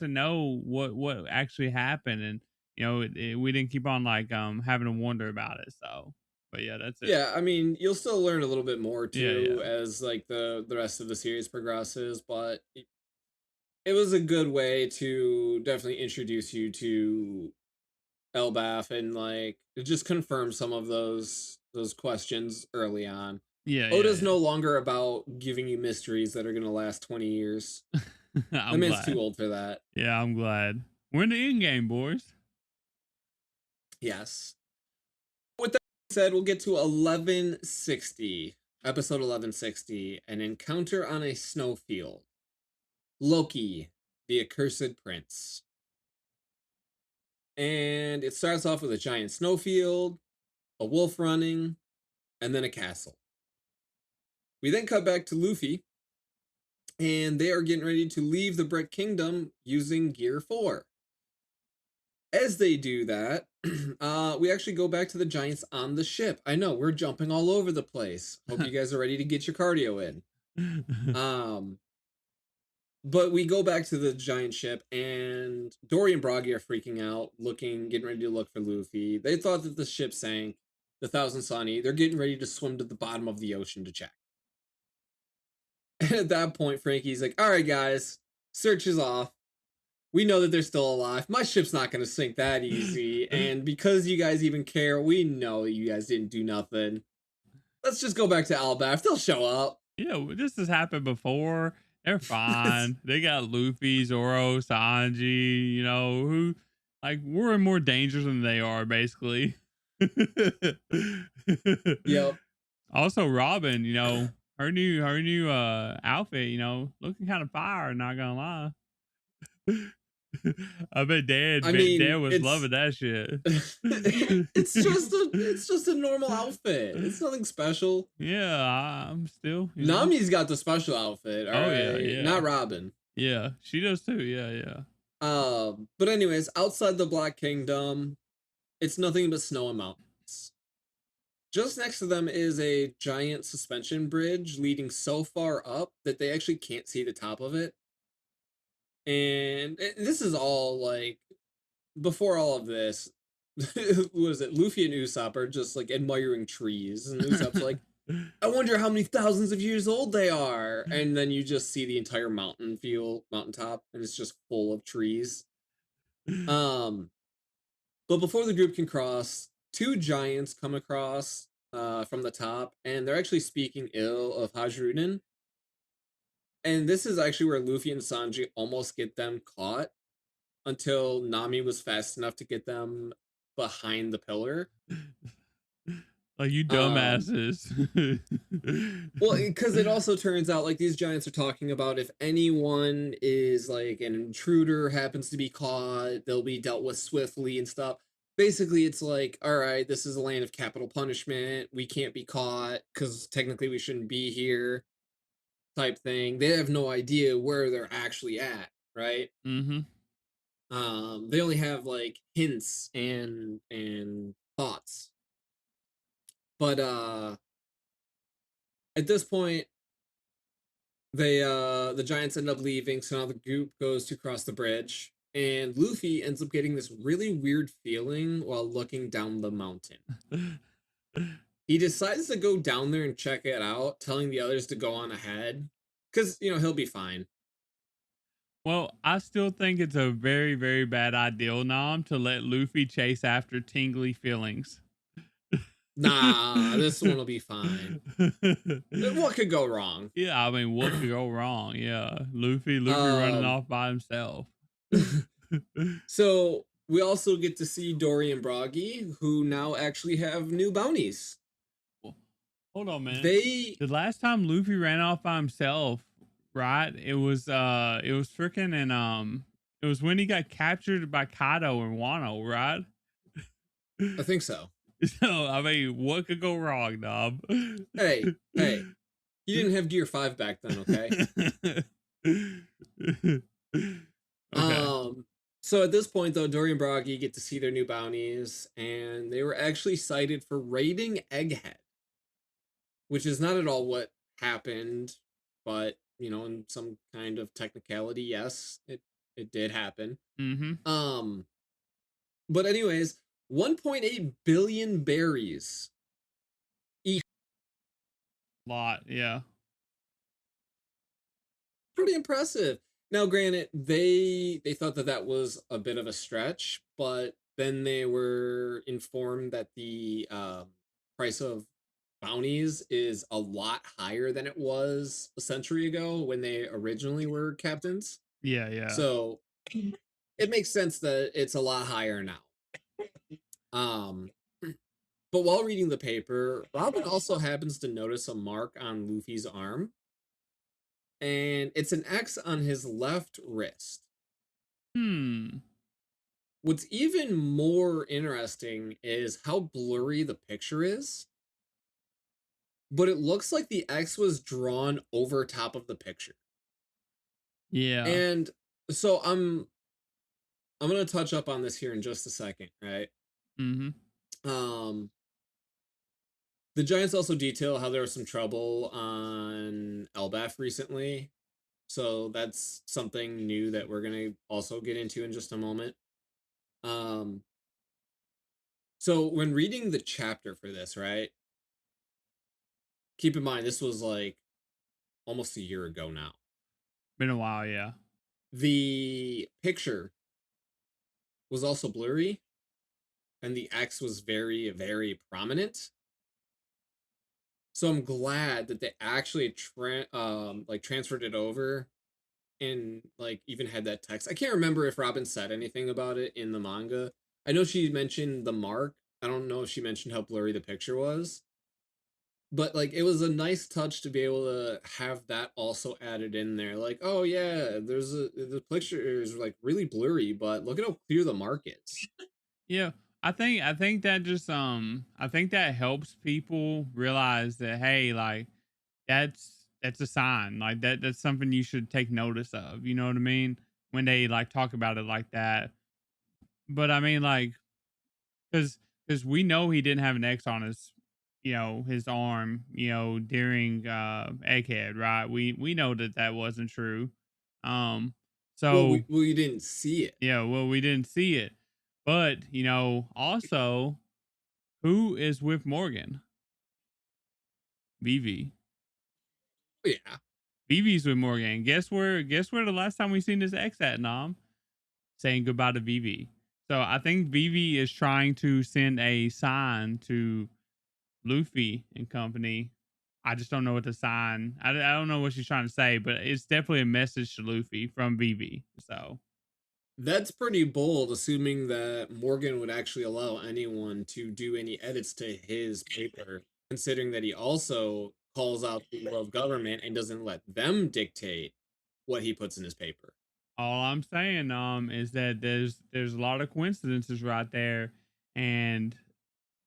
to know what actually happened, and you know, we didn't keep on like having to wonder about it. So, but yeah, that's it. Yeah, I mean, you'll still learn a little bit more too Yeah. as like the rest of the series progresses, but it was a good way to definitely introduce you to Elbaph and like just confirm some of those questions early on. Oda's no longer about giving you mysteries that are going to last 20 years. I'm The man's glad. too old for that. Yeah, I'm glad. We're in the end game, boys. Yes. With that said, we'll get to 1160, episode 1160, an encounter on a snowfield. Loki, the accursed prince. And it starts off with a giant snowfield, a wolf running, and then a castle. We then cut back to Luffy, and they are getting ready to leave the Brick Kingdom using Gear 4. As they do that, we actually go back to the giants on the ship. I know, we're jumping all over the place. Hope you guys are ready to get your cardio in. But we go back to the giant ship, and Dory and Broggy are freaking out, getting ready to look for Luffy. They thought that the ship sank, the Thousand Sunny. They're getting ready to swim to the bottom of the ocean to check. And at that point, Frankie's like, all right, guys, search is off. We know that they're still alive. My ship's not going to sink that easy. And because you guys even care, we know you guys didn't do nothing. Let's just go back to Elbaph. They'll show up. Yeah, this has happened before. They're fine. They got Luffy, Zoro, Sanji, you know, who like we're in more danger than they are, basically. Yep. Also, Robin, you know, her new outfit, you know, looking kind of fire, not gonna lie. I bet Dad was loving that shit. It's just a normal outfit. It's nothing special. Yeah, I'm still. Nami's got the special outfit. Yeah. Not Robin. Yeah, she does too. Yeah. But anyways, outside the Black Kingdom, it's nothing but snow and mountains. Just next to them is a giant suspension bridge leading so far up that they actually can't see the top of it. And this is all like before all of this. What is it? Luffy and Usopp are just like admiring trees, and Usopp's like, I wonder how many thousands of years old they are. And then you just see the entire mountaintop, and it's just full of trees. But before the group can cross, two giants come across from the top, and they're actually speaking ill of Hajrunin. And this is actually where Luffy and Sanji almost get them caught until Nami was fast enough to get them behind the pillar. Like, you dumbasses. Well, because it also turns out like these giants are talking about if anyone is like an intruder happens to be caught, they'll be dealt with swiftly and stuff. basically it's like, all right, this is a land of capital punishment. We can't be caught because technically we shouldn't be here, type thing. They have no idea where they're actually at, right? Mm-hmm. They only have like hints and thoughts. But at this point, the giants end up leaving, so now the group goes to cross the bridge. And Luffy ends up getting this really weird feeling while looking down the mountain. He decides to go down there and check it out, telling the others to go on ahead. Because, he'll be fine. Well, I still think it's a very, very bad idea, Nam, to let Luffy chase after tingly feelings. Nah, this one will be fine. What could go wrong? Yeah, I mean, what could go wrong? Yeah, Luffy running off by himself. So we also get to see Dory and Broggy, who now actually have new bounties. Hold on, man. The last time Luffy ran off by himself, right? It was freaking and it was when he got captured by Kaido and Wano, right? I think so. So I mean, what could go wrong, Knob? Hey, you didn't have Gear 5 back then, okay? Okay. So at this point, though, Dory and Broggy get to see their new bounties, and they were actually cited for raiding Egghead, which is not at all what happened, but in some kind of technicality, yes, it did happen. Mm-hmm. But anyways, 1.8 billion berries. Lot, yeah. Pretty impressive. Now, granted, they thought that was a bit of a stretch, but then they were informed that the price of bounties is a lot higher than it was a century ago when they originally were captains. Yeah, yeah. So it makes sense that it's a lot higher now. But while reading the paper, Robin also happens to notice a mark on Luffy's arm. And it's an X on his left wrist. What's even more interesting is how blurry the picture is. But it looks like the X was drawn over top of the picture. Yeah. And so I'm gonna touch up on this here in just a second, right? Mm-hmm. The Giants also detail how there was some trouble on Elbaph recently. So that's something new that we're gonna also get into in just a moment. So when reading the chapter for this, right? Keep in mind this was like almost a year ago now. Been a while, yeah. The picture was also blurry, and the X was very, very prominent. So I'm glad that they actually transferred it over and like even had that text. I can't remember if Robin said anything about it in the manga. I know she mentioned the mark. I don't know if she mentioned how blurry the picture was. But like it was a nice touch to be able to have that also added in there. Like, oh yeah, the picture is like really blurry, but look at how clear the mark is. Yeah. I think that just I think that helps people realize that, hey, like that's a sign. Like that's something you should take notice of. You know what I mean? When they like talk about it like that. But I mean, like, because we know he didn't have an X on his, his arm, during Egghead, right? We know that wasn't true. So We didn't see it. yeah, well, we didn't see it, but also, who is with Morgan? Vivi. Yeah. Vivi's with Morgan. Guess where the last time we seen this X at, Nam? Saying goodbye to Vivi. So I think Vivi is trying to send a sign to Luffy and company. I just don't know what the sign. I don't know what she's trying to say, but it's definitely a message to Luffy from Vivi. So That's pretty bold, assuming that Morgan would actually allow anyone to do any edits to his paper, considering that he also calls out the world government and doesn't let them dictate what he puts in his paper. all I'm saying is that there's a lot of coincidences right there, and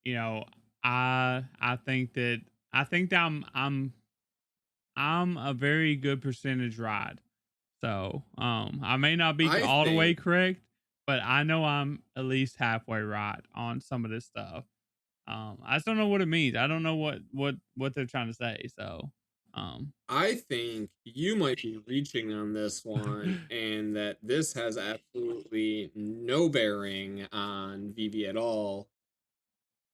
you know, I think that I'm a very good percentage right. So I may not be I all the way think correct, but I know I'm at least halfway right on some of this stuff. I just don't know what it means. I don't know what they're trying to say. So um I think you might be reaching on this one, and that this has absolutely no bearing on Vivi at all.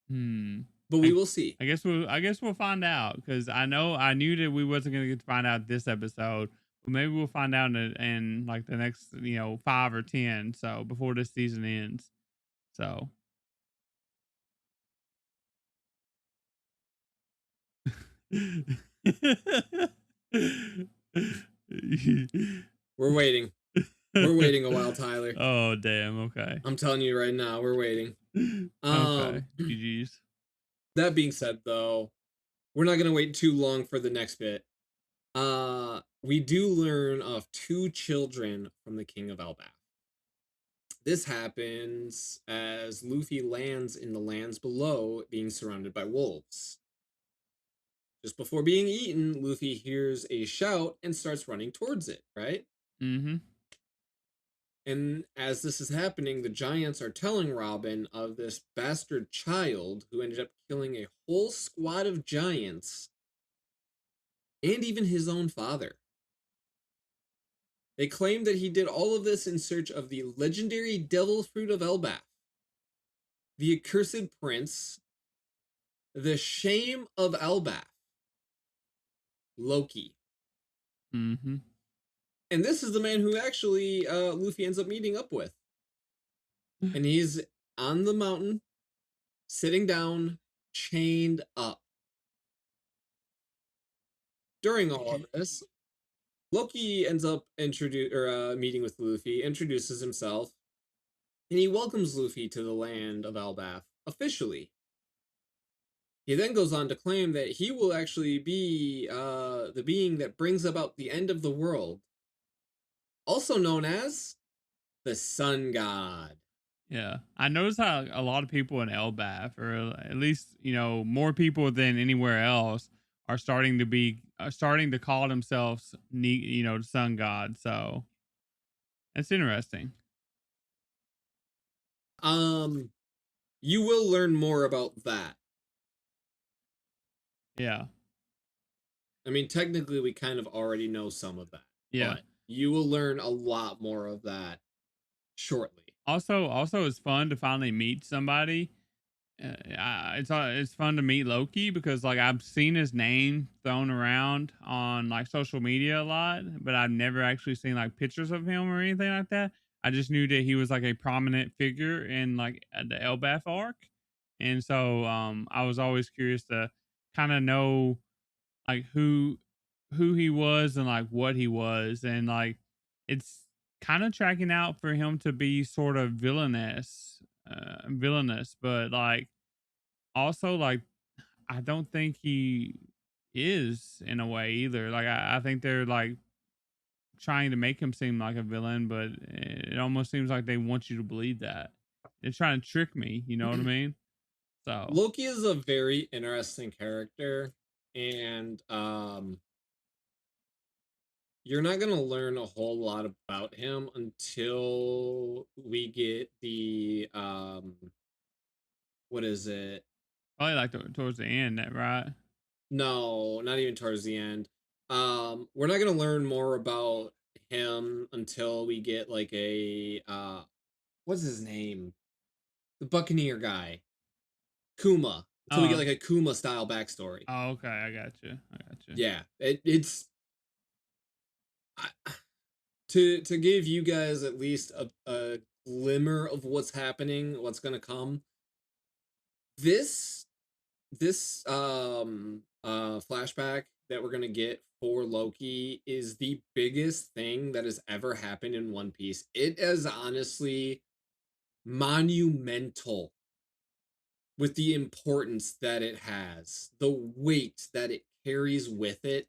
hmm. But we I, will see. I guess we'll find out because I knew that we wasn't gonna get to find out this episode, but maybe we'll find out in like the next 5 or 10. So before this season ends. So We're waiting. We're waiting a while, Tyler. Oh damn! Okay. I'm telling you right now, we're waiting. Okay. GG's. That being said, though, we're not gonna wait too long for the next bit. We do learn of 2 children from the King of Elbaph. This happens as Luffy lands in the lands below, being surrounded by wolves. Just before being eaten, Luffy hears a shout and starts running towards it, right? Mm-hmm. And as this is happening, the giants are telling Robin of this bastard child who ended up killing a whole squad of giants and even his own father. They claim that he did all of this in search of the legendary devil fruit of Elbaph, the accursed prince, the shame of Elbaph, Loki. Mm-hmm. And this is the man who actually Luffy ends up meeting up with. And he's on the mountain, sitting down, chained up. During all of this, Loki ends up meeting with Luffy, introduces himself, and he welcomes Luffy to the land of Elbaph officially. He then goes on to claim that he will actually be the being that brings about the end of the world, also known as the Sun God. Yeah, I noticed how a lot of people in Elbaf, or at least more people than anywhere else, are starting to call themselves, the sun god. So it's interesting. You will learn more about that. Yeah, I mean, technically, we kind of already know some of that, yeah. but you will learn a lot more of that shortly. Also, it's fun to finally meet somebody. It's fun to meet Loki because like I've seen his name thrown around on like social media a lot, but I've never actually seen like pictures of him or anything like that. I just knew that he was like a prominent figure in like the Elbaph arc, and so I was always curious to kind of know like who he was and like what he was, and like it's kind of tracking out for him to be sort of villainous, but like also like I don't think he is in a way either. Like I think they're like trying to make him seem like a villain, but it almost seems like they want you to believe that. They're trying to trick me, you know what I mean? So Loki is a very interesting character, and you're not going to learn a whole lot about him until we get the what is it? probably like towards the end, right? No, not even towards the end. We're not going to learn more about him until we get like a what's his name? The Buccaneer guy, Kuma. Until we get Oh, like a Kuma style backstory. oh, okay, I got you. I got you. Yeah, it's to give you guys at least a glimmer of what's happening, what's gonna come. This flashback that we're gonna get for Loki is the biggest thing that has ever happened in One Piece. It is honestly monumental with the importance that it has, the weight that it carries with it,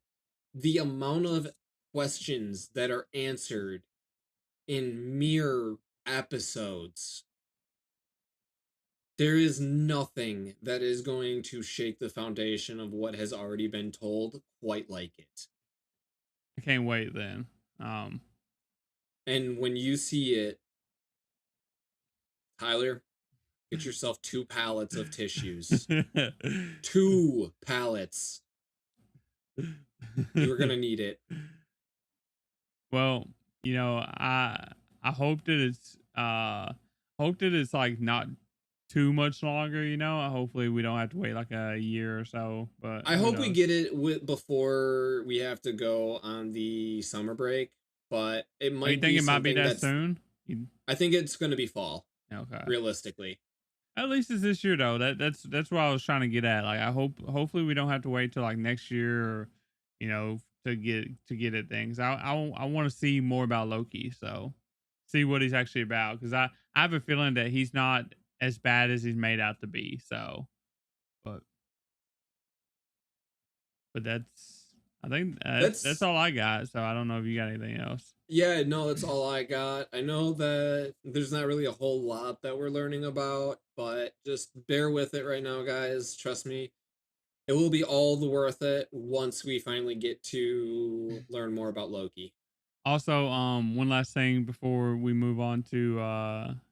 the amount of questions that are answered in mere episodes. There is nothing that is going to shake the foundation of what has already been told quite like it. I can't wait then. Um, And when you see it, Tyler, get yourself 2 pallets of tissues. 2 pallets. You're gonna need it. Well, I hope that it's like not too much longer. Hopefully we don't have to wait like a year or so. But I who hope we knows? get it before we have to go on the summer break, but it Are you might think be it might be something that that's. soon? I think it's gonna be fall, Okay. realistically. At least it's this year though. That's what I was trying to get at. Like I hopefully we don't have to wait till like next year or to get at things. I want to see more about Loki. So see what he's actually about because I have a feeling that he's not as bad as he's made out to be. So, but that's I think that's That's all I got. So I don't know if you got anything else. Yeah, no, that's all I got. I know that there's not really a whole lot that we're learning about, but just bear with it right now, guys. Trust me. It will be all the worth it once we finally get to learn more about Loki. Also, one last thing before we move on to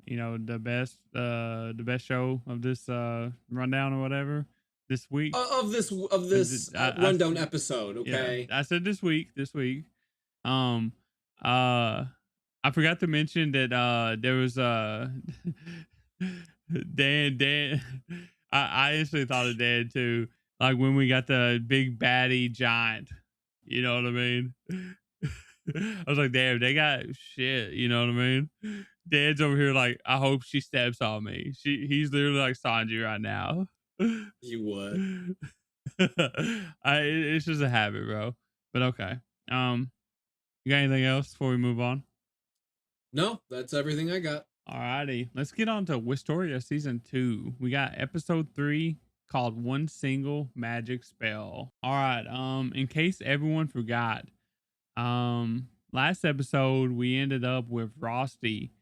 the best show of this rundown or whatever this week. Of this rundown Said, episode, yeah, okay? I said this week. Um, uh, I forgot to mention that there was Dan. I instantly thought of Dan too. Like when we got the big baddie giant, you know what I mean? I was like, damn, they got shit, you know what I mean? Dan's over here like, I hope she steps on me. He's literally like Sanji right now. You would. It's just a habit, bro. But okay. You got anything else before we move on? No, that's everything I got. Alrighty, let's get on to Wistoria season 2. We got episode 3 called One Single Magic Spell. All right, in case everyone forgot, last episode we ended up with Frosty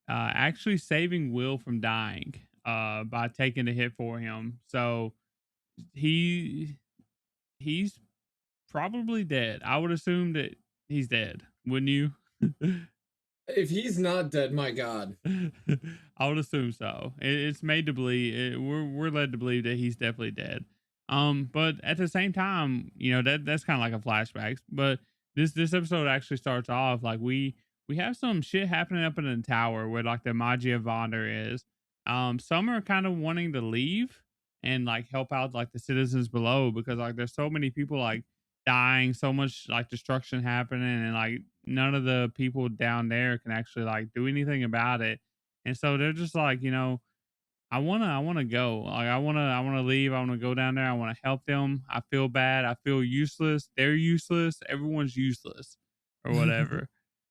actually saving Will from dying by taking a hit for him. So he's probably dead. I would assume that he's dead, wouldn't you? If he's not dead, my god. I would assume so. It's made to believe we're led to believe that he's definitely dead. But at the same time, that's kind of like a flashback. But this episode actually starts off like we have some shit happening up in the tower where like the Magia Vonder is. Some are kind of wanting to leave and like help out like the citizens below because like there's so many people like dying, so much like destruction happening, and like none of the people down there can actually like do anything about it. And so they're just like, I wanna go. Like I wanna leave. I wanna go down there. I wanna help them. I feel bad. I feel useless. They're useless. Everyone's useless or whatever.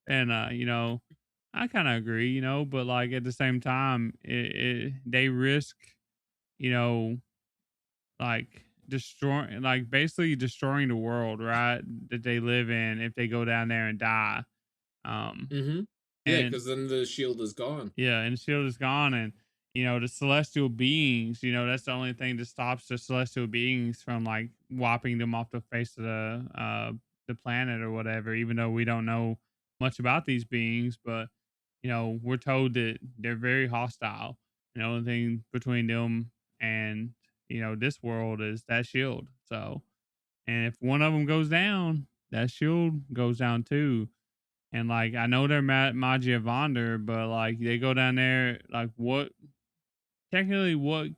And I kind of agree, but like at the same time, they risk, you know, like destroying, like basically destroying the world, right? That they live in if they go down there and die. Um, Mm-hmm. Yeah, and because then the shield is gone. yeah, and the shield is gone, and the celestial beings, that's the only thing that stops the celestial beings from like whopping them off the face of the planet or whatever. Even though we don't know much about these beings, but we're told that they're very hostile. The only thing between them and this world is that shield. So, and if one of them goes down, that shield goes down too. And like I know they're Magia Vonder, but like they go down there, like technically what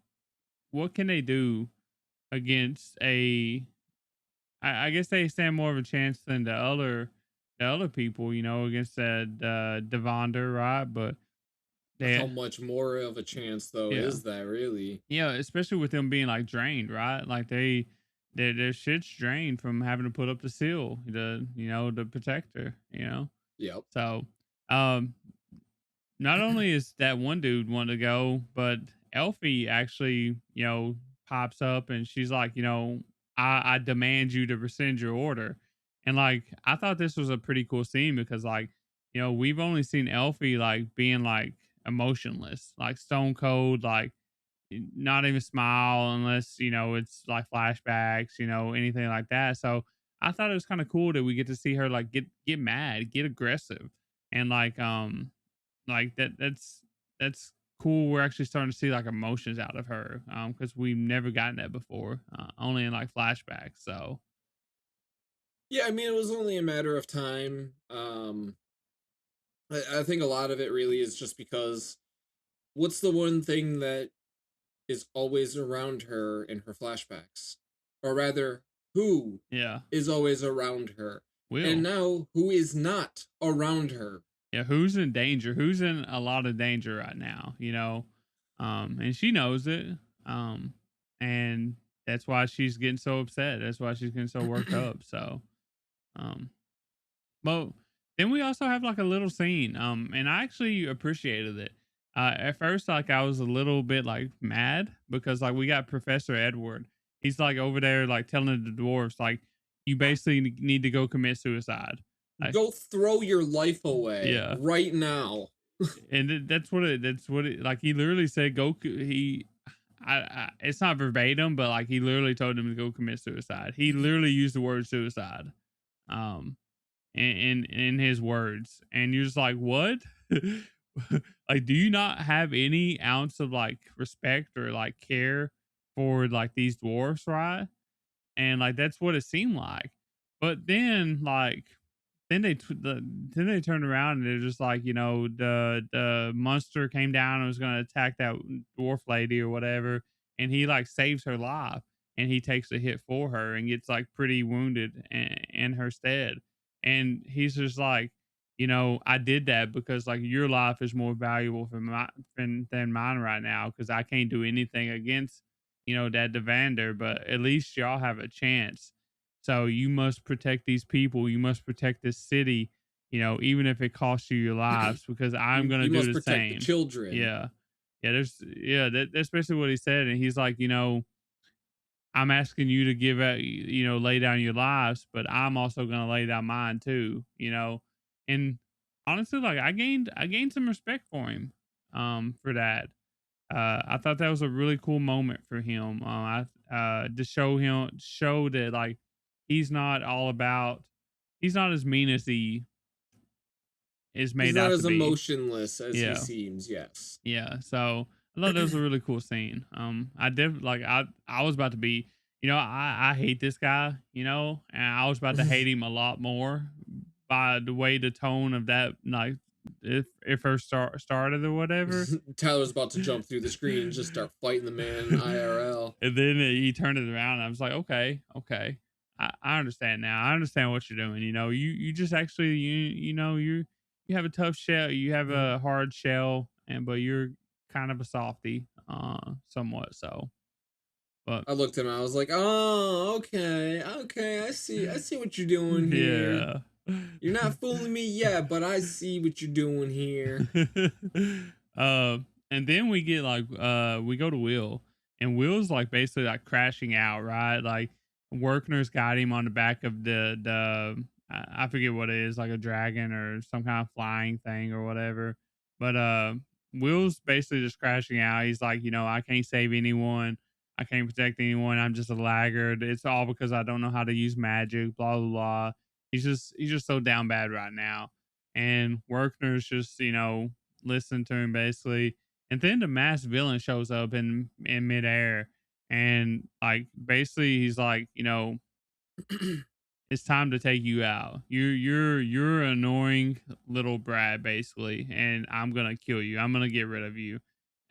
can they do against a I guess they stand more of a chance than the other people, against the Devonder, right? But How they much more of a chance, though, yeah. is that really? Yeah, especially with them being like drained, right? Like their shit's drained from having to put up the seal, the protector. Yep. So um not only is that one dude want to go, but Elfie actually, pops up and she's like, I demand you to rescind your order. And like, I thought this was a pretty cool scene because like, we've only seen Elfie like being like emotionless, like stone cold, like not even smile unless, it's like flashbacks, anything like that. So I thought it was kind of cool that we get to see her like get mad, get aggressive, and like that's cool. We're actually starting to see like emotions out of her, because we've never gotten that before, only in like flashbacks. So Yeah, I mean, it was only a matter of time. I think a lot of it really is just because what's the one thing that is always around her in her flashbacks? Or rather, who yeah, is always around her? And Will. now, who is not around her? Yeah, who's in danger? Who's in a lot of danger right now? And she knows it. Um, and that's why she's getting so upset. That's why she's getting so worked up. So, um, but then we also have like a little scene. And I actually appreciated it. At first, like I was a little bit like mad because like we got Professor Edward. He's like over there, like telling the dwarves, like, you basically need to go commit suicide. Like, Go throw your life away yeah, right now. and that's what it like he literally said go he it's not verbatim, but like he literally told him to go commit suicide. He literally used the word suicide, um in his words, and you're just like, what? Like, do you not have any ounce of like respect or like care for like these dwarfs, right? And like that's what it seemed like. But then like then they turned around and they're just like, the monster came down and was going to attack that dwarf lady or whatever, and he like saves her life, and he takes a hit for her and gets like pretty wounded in her stead, and he's just like, I did that because like your life is more valuable than mine right now, because I can't do anything against, that Devander, but at least y'all have a chance. So you must protect these people. You must protect this city, even if it costs you your lives, because I'm You gonna you do must the protect the same. children. Yeah. Yeah, that's basically what he said. And he's like, I'm asking you to give out, lay down your lives, but I'm also gonna lay down mine too. And honestly, like I gained some respect for him, for that. I thought that was a really cool moment for him. To show that like he's not all about, he's not as mean as he is He's made not out to as be. emotionless as he Yeah, seems, yes. yeah. So I thought that was a really cool scene. I did like I was about to be, I hate this guy, and I was about to hate him a lot more by the way the tone of that, like, if first started or whatever. Tyler's about to jump through the screen and just start fighting the man IRL. And then he turned it around. And I was like, okay, okay, I understand now. I understand what you're doing. You just actually you have a tough shell. You have a hard shell, and but you're kind of a softy, somewhat. So, but I looked at him, I was like, oh, okay, okay, I see what you're doing here. yeah. You're not fooling me yet, but I see what you're doing here. And then we get like we go to Will, and Will's like basically like crashing out, right? Like Workner's got him on the back of the I forget what it is, like a dragon or some kind of flying thing or whatever. But Will's basically just crashing out. He's like, I can't save anyone. I can't protect anyone. I'm just a laggard. It's all because I don't know how to use magic, blah blah blah. He's just so down bad right now. And Workner's just, listen to him basically. And then the masked villain shows up in midair, and like basically he's like, it's time to take you out. You're an annoying little brat basically, and I'm gonna kill you. I'm gonna get rid of you.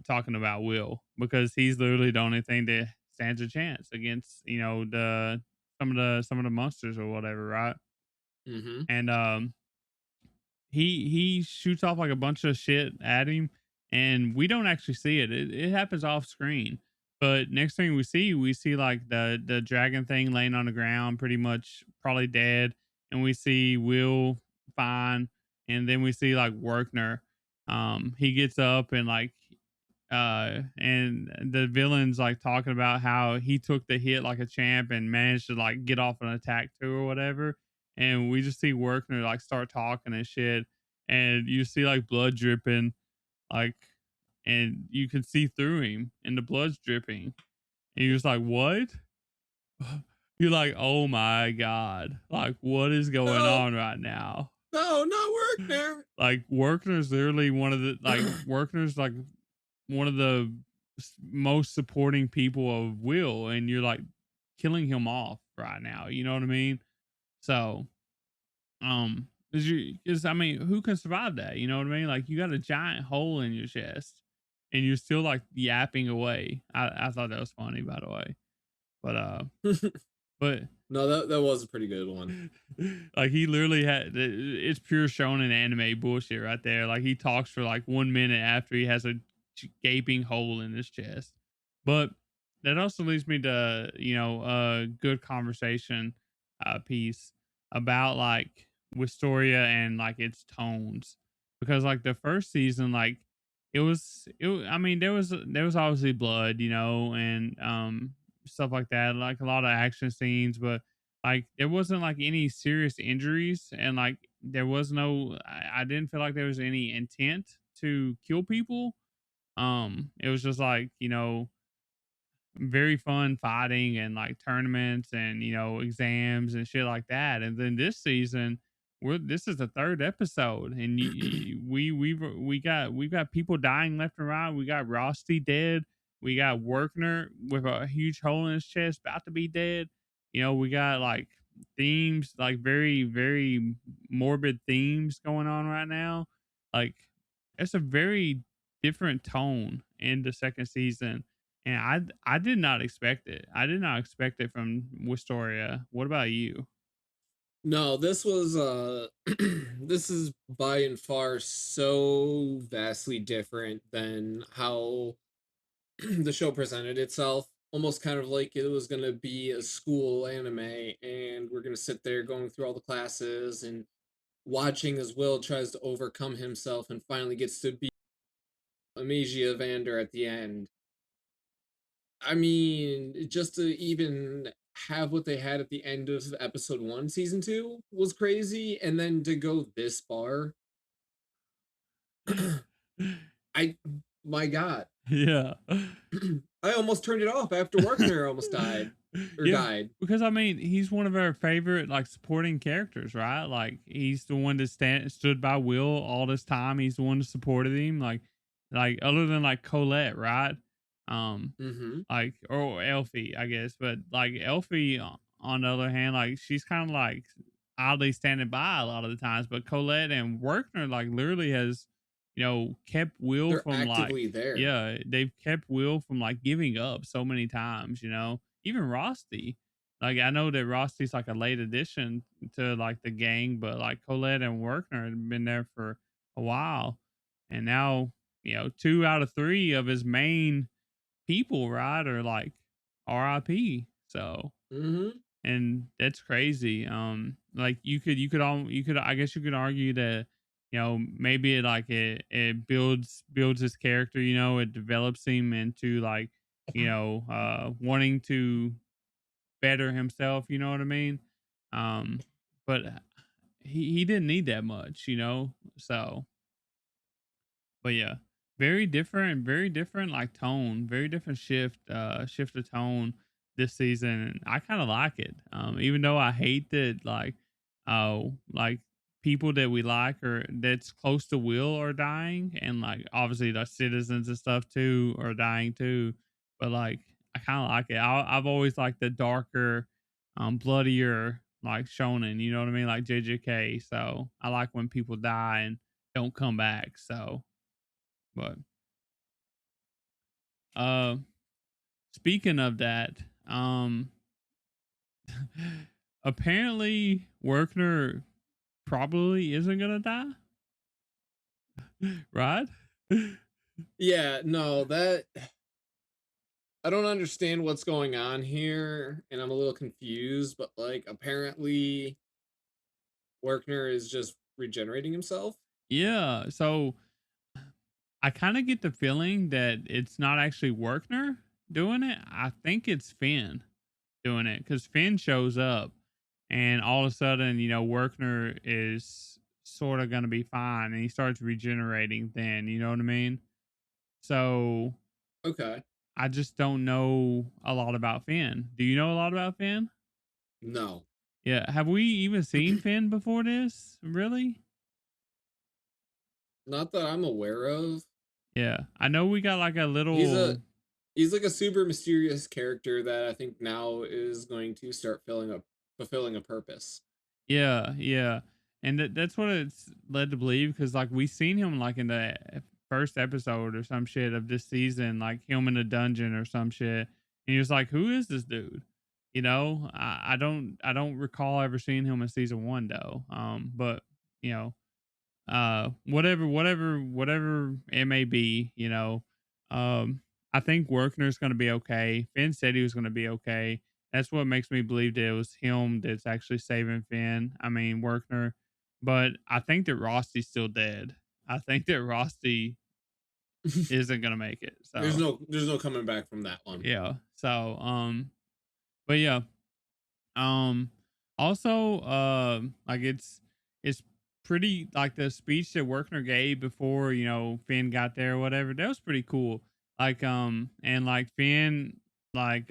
Talking about Will, because he's literally the only thing that stands a chance against, the some of the monsters or whatever, right? Mm-hmm. And he shoots off like a bunch of shit at him, and we don't actually see it. It happens off screen. But next thing we see like the dragon thing laying on the ground, pretty much probably dead, and we see Will fine, and then we see like Workner. He gets up and like and the villain's like talking about how he took the hit like a champ and managed to like get off an attack too or whatever. And we just see Workner like start talking and shit, and you see like blood dripping, like and you can see through him, and the blood's dripping, and you're just like, what? You're like, oh my god, like what is going No, on right now? no, not Workner. Like Workner's literally one of the Workner's like one of the most supporting people of Will, and you're like killing him off right now. You know what I mean? So, because I mean, who can survive that? You know what I mean? Like you got a giant hole in your chest, and you're still like yapping away. I thought that was funny, by the way. But No, that was a pretty good one. like he literally had it's pure shonen anime bullshit right there. Like he talks for like 1 minute after he has a gaping hole in his chest. But that also leads me to a good conversation piece about like Wistoria and like its tones, because like the first season, like I mean there was obviously blood, and stuff like that, like a lot of action scenes, but like there wasn't like any serious injuries, and like there was no I didn't feel like there was any intent to kill people. It was just like, very fun fighting and like tournaments and exams and shit like that. And then this season, this is the third episode, and we've got people dying left and right. We got Rusty dead. We got Workner with a huge hole in his chest, about to be dead. We got like themes, like very very morbid themes going on right now. Like it's a very different tone in the second season, and I did not expect it. I did not expect it from Wistoria. What about you? No, this was this is by and far so vastly different than how the show presented itself. Almost kind of like it was gonna be a school anime, and we're gonna sit there going through all the classes and watching as Will tries to overcome himself and finally gets to be Amasia Vander at the end. I mean, just to even have what they had at the end of episode 1, season 2 was crazy, and then to go this far, I my god. Yeah. I almost turned it off after Workner almost died or Yeah, died. because I mean, he's one of our favorite like supporting characters, right? Like he's the one that stood by Will all this time. He's the one that supported him, like other than like Colette, right? Um, Mm-hmm. like or Elfie, I guess, but like Elfie on the other hand, like she's kind of like oddly standing by a lot of the times, but Colette and Workner like literally has kept Will They're from like, actively there. yeah, they've kept Will from like giving up so many times, even Rusty. Like I know that Rosty's like a late addition to like the gang, but like Colette and Workner have been there for a while, and now 2 out of 3 of his main people, right, are like RIP. So, Mm-hmm. and that's crazy. Like you could I guess you could argue that maybe it builds his character. It develops him into like wanting to better himself. You know what I mean? But he didn't need that much. So but yeah, very different like tone, very different shift of tone this season. And I kind of like it. Even though I hate that like people that we like or that's close to Will are dying, and like obviously the citizens and stuff too are dying too. But like I kind of like it. I've always liked the darker, bloodier like shonen. You know what I mean, like JJK. So I like when people die and don't come back. So but uh speaking of that, apparently Workner probably isn't gonna die. Right? Yeah, no, that I don't understand what's going on here, and I'm a little confused, but like apparently Workner is just regenerating himself. Yeah. So I kind of get the feeling that it's not actually Workner doing it. I think it's Finn doing it, because Finn shows up and all of a sudden, Workner is sort of going to be fine, and he starts regenerating then. You know what I mean? So Okay. I just don't know a lot about Finn. Do you know a lot about Finn? No. Yeah. Have we even seen Finn before this? Really? Not that I'm aware of. Yeah. I know we got like a He's a little. he's like a super mysterious character that I think now is going to start fulfilling a purpose. Yeah. Yeah. And that's what it's led to believe because like we seen him like in the first episode or some shit of this season, like him in a dungeon or some shit. And he was like, who is this dude? You know, I don't recall ever seeing him in season one though. But you know, whatever it may be, you know. um I think Workner's going to be okay. Finn said he was going to be okay. That's what makes me believe that it was him that's actually saving Finn, I mean Workner. But I think that Rosty's still dead. I think that Rosty isn't going to make it, so There's no coming back from that one. yeah. So but yeah. Um, Also, like it's pretty like the speech that Workner gave before Finn got there or whatever. That was pretty cool. Like and like Finn like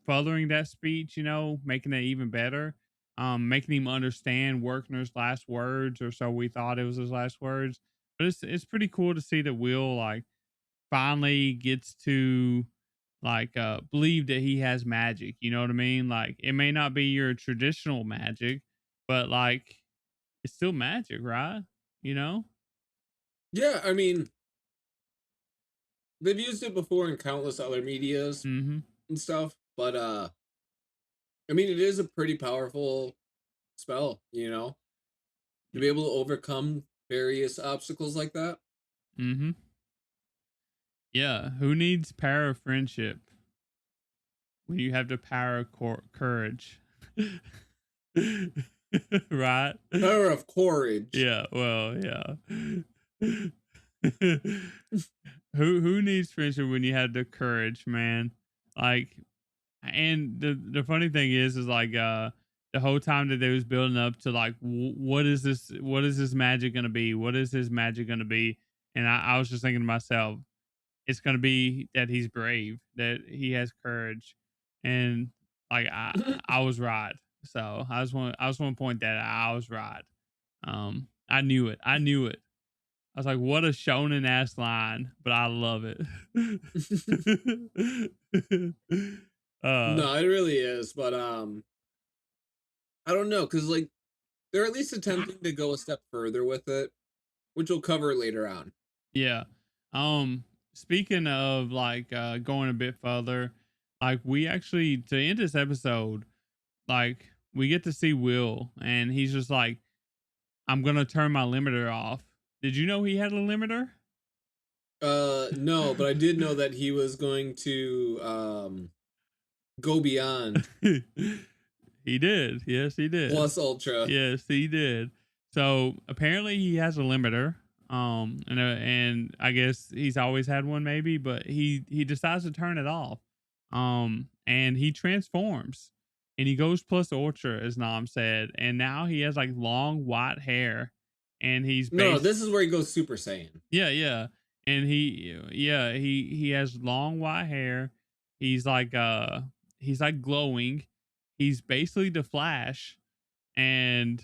furthering that speech, making it even better. Making him understand Workner's last words, or so we thought it was his last words. But it's pretty cool to see that Will like finally gets to believe that he has magic, you know what I mean? Like it may not be your traditional magic, but like it's still magic, right? You know? Yeah, I mean, they've used it before in countless other medias Mm-hmm. and stuff, but I mean, it is a pretty powerful spell, to be able to overcome various obstacles like that. Mm-hmm. Yeah. Who needs power of friendship when you have the power of courage? Right? Power of courage. Yeah, well, yeah. Who needs friendship when you have the courage, man? Like, and the funny thing is like the whole time that they was building up to like what is this magic gonna be? What is this magic gonna be? And I was just thinking to myself, it's gonna be that he's brave, that he has courage, and like I was right. So I just want to point that out. I was right. I knew it. I knew it. I was like, what a shonen ass line, but I love it. uh, No, it really is, but I don't know, because like they're at least attempting to go a step further with it, which we'll cover later on. yeah. Um, Speaking of going a bit further, like we actually to end this episode, like we get to see Will, and he's just like, I'm gonna turn my limiter off. Did you know he had a limiter? No, but I did know that he was going to go beyond He did. Yes, he did. plus ultra. Yes, he did. So apparently he has a limiter. And I guess he's always had one, maybe, but he decides to turn it off. And he transforms, and he goes plus ultra, as Nam said, and now he has like long white hair, and No, this is where he goes Super Saiyan. yeah, yeah. And he has long white hair. He's like glowing. He's basically the Flash, and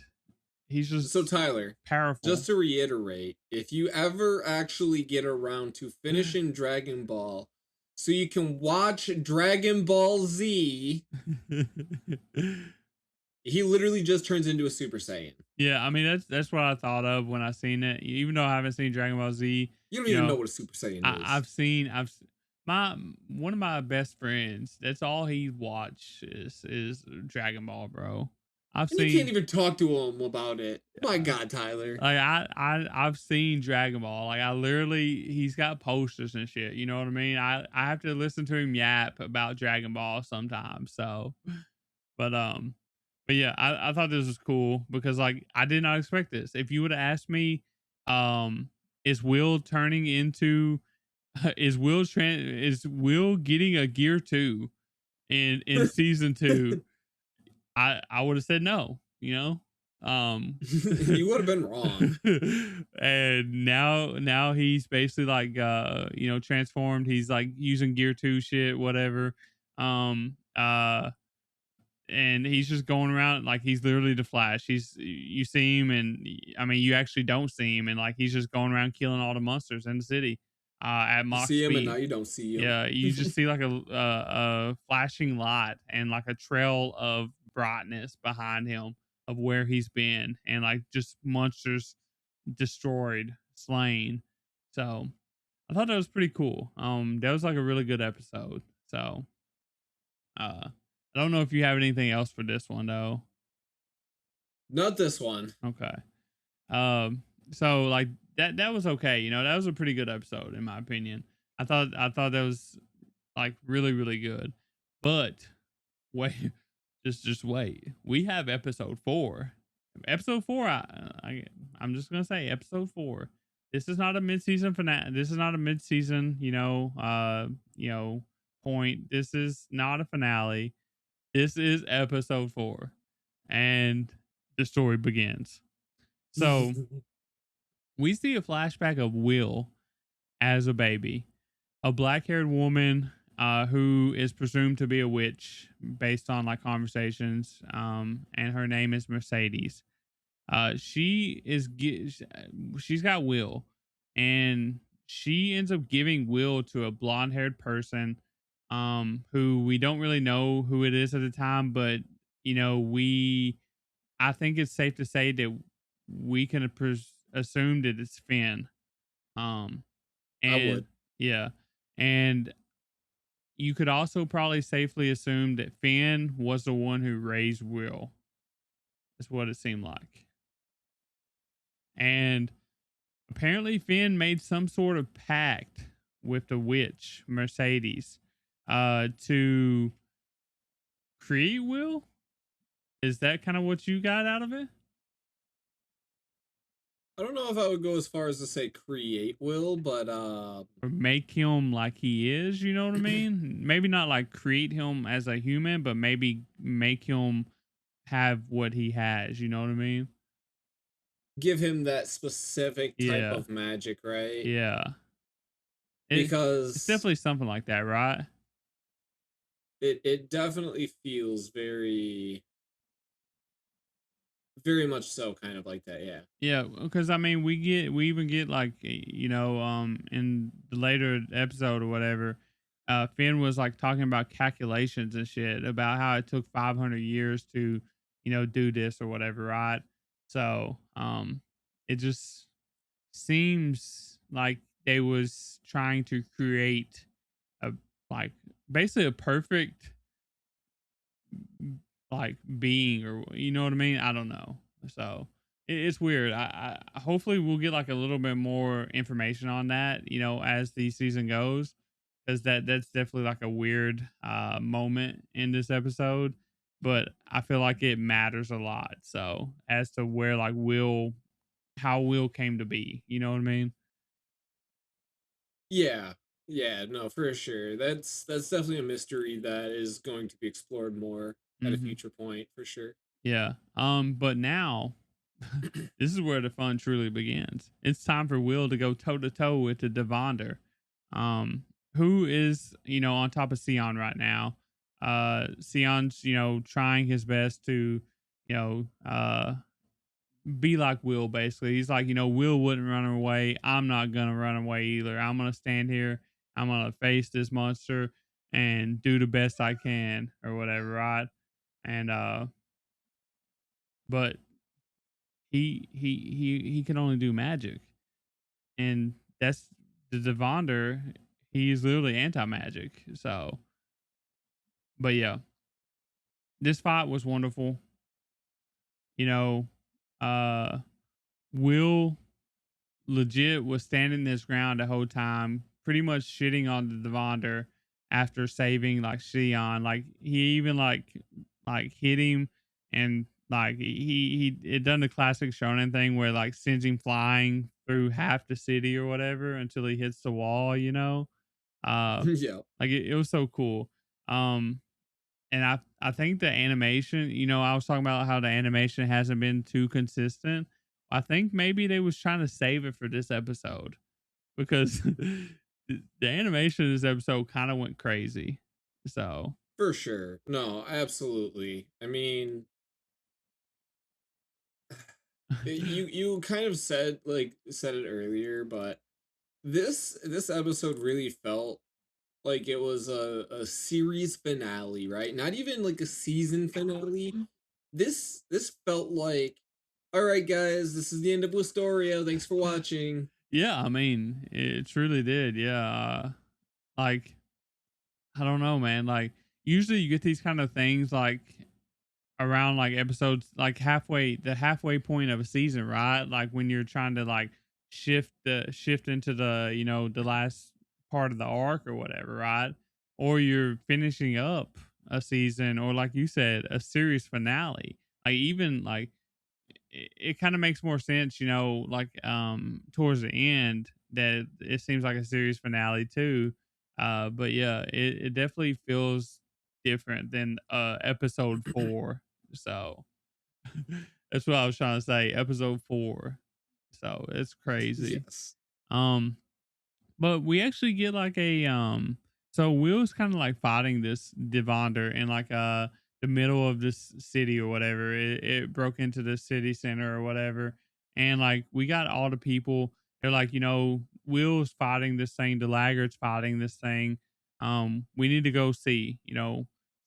he's So just Tyler, powerful. just to reiterate, if you ever actually get around to finishing Dragon Ball, so you can watch Dragon Ball Z, he literally just turns into a Super Saiyan. Yeah, I mean that's what I thought of when I seen it. Even though I haven't seen Dragon Ball Z, You don't you even know know, what a Super Saiyan is. my one of my best friends. That's all he watches is Dragon Ball, bro. I've And you can't seen even talk to him about it. My uh, God, Tyler. like I've seen Dragon Ball. Like I literally, he's got posters and shit. You know what I mean? I have to listen to him yap about Dragon Ball sometimes. So, but but yeah, I thought this was cool because like I did not expect this. If you would have asked me, um, is Will turning into is Will getting a gear 2 in season 2? I would have said no, you know? You would have been wrong. And now he's basically like transformed. He's like using Gear 2 shit, whatever. Um uh and he's just going around like he's literally the Flash. You see him, and I mean you actually don't see him, and like he's just going around killing all the monsters in the city at You Mach see him and now speed. you don't see him. Yeah, you just see like a flashing light and like a trail of brightness behind him of where he's been, and like just monsters destroyed, slain. So I thought that was pretty cool. That was like a really good episode. So I don't know if you have anything else for this one though. Not this one. Okay. Um, so like that was okay. That was a pretty good episode in my opinion. I thought that was like really really good. But wait, just wait. We have episode 4. Episode 4. I'm just gonna say episode 4. This is not a mid-season finale. This is not a mid-season. Point. This is not a finale. This is episode 4, and the story begins. So we see a flashback of Will as a baby, a black-haired woman who is presumed to be a witch based on like conversations, and her name is Mercedes. She's got Will, and she ends up giving Will to a blonde-haired person, who we don't really know who it is at the time, but we I think it's safe to say that we can assume that it's Finn. Um, I and would. yeah, and you could also probably safely assume that Finn was the one who raised Will. Is what it seemed like. And apparently, Finn made some sort of pact with the witch Mercedes, to create Will. Is that kind of what you got out of it? I don't know if I would go as far as to say create Will, but Or make him like he is, you know what I mean? Maybe not like create him as a human, but maybe make him have what he has, you know what I mean? give him that specific type Yeah. of magic, right? Yeah. It's Because definitely something like that, right? it definitely feels very much so kind of like that, yeah. Yeah, because I mean, we even get like in the later episode or whatever, Finn was like talking about calculations and shit about how it took 500 years to do this or whatever, right? So it just seems like they was trying to create a like basically a perfect like being, or you know what I mean? I don't know. So it's weird. I hopefully we'll get like a little bit more information on that, as the season goes, because that's definitely like a weird moment in this episode. But I feel like it matters a lot. So as to where like how Will came to be, you know what I mean? Yeah. Yeah, no, for sure. That's definitely a mystery that is going to be explored more at a Hmm. future point, for sure. Yeah. But now this is where the fun truly begins. It's time for Will to go toe to toe with the Devander, who is, on top of Sion right now. Sion's, trying his best to, you know, uh, be like Will, basically. He's like, Will wouldn't run away. I'm not going to run away either. I'm going to stand here. I'm going to face this monster and do the best I can or whatever, right? And, but he can only do magic, and that's the Devander. He's literally anti magic. So, but yeah, this fight was wonderful. You know, uh, Will legit was standing this ground the whole time, pretty much shitting on the Devander after saving like Xion. Like he even like hit him, and like he it done the classic shonen thing where like sends him flying through half the city or whatever until he hits the wall. Uh Yeah. like it was so cool. Um and I think the animation, I was talking about how the animation hasn't been too consistent. I think maybe they was trying to save it for this episode because the animation of this episode kind of went crazy. So For sure. No, absolutely. I mean, you kind of said it earlier, but this episode really felt like it was a series finale, right? Not even like a season finale. This felt like, all right, guys, this is the end of Wistoria. Thanks for watching. yeah, I mean, it truly did. Yeah, like I don't know, man. Like usually you get these kind of things like around like episodes like halfway point of a season, right? Like when you're trying to like shift into the the last part of the arc or whatever, right? Or you're finishing up a season, or like you said, a series finale. Like even like it kind of makes more sense, like towards the end that it seems like a series finale too. But yeah, it definitely feels different than episode 4. So that's what I was trying to say. Episode 4. So it's crazy. Yes. Um but we actually get like a so Will's kind of like fighting this Devander in like the middle of this city or whatever. It broke into the city center or whatever. And like we got all the people, they're like, Will's fighting this thing, the Laggard's fighting this thing. We need to go see.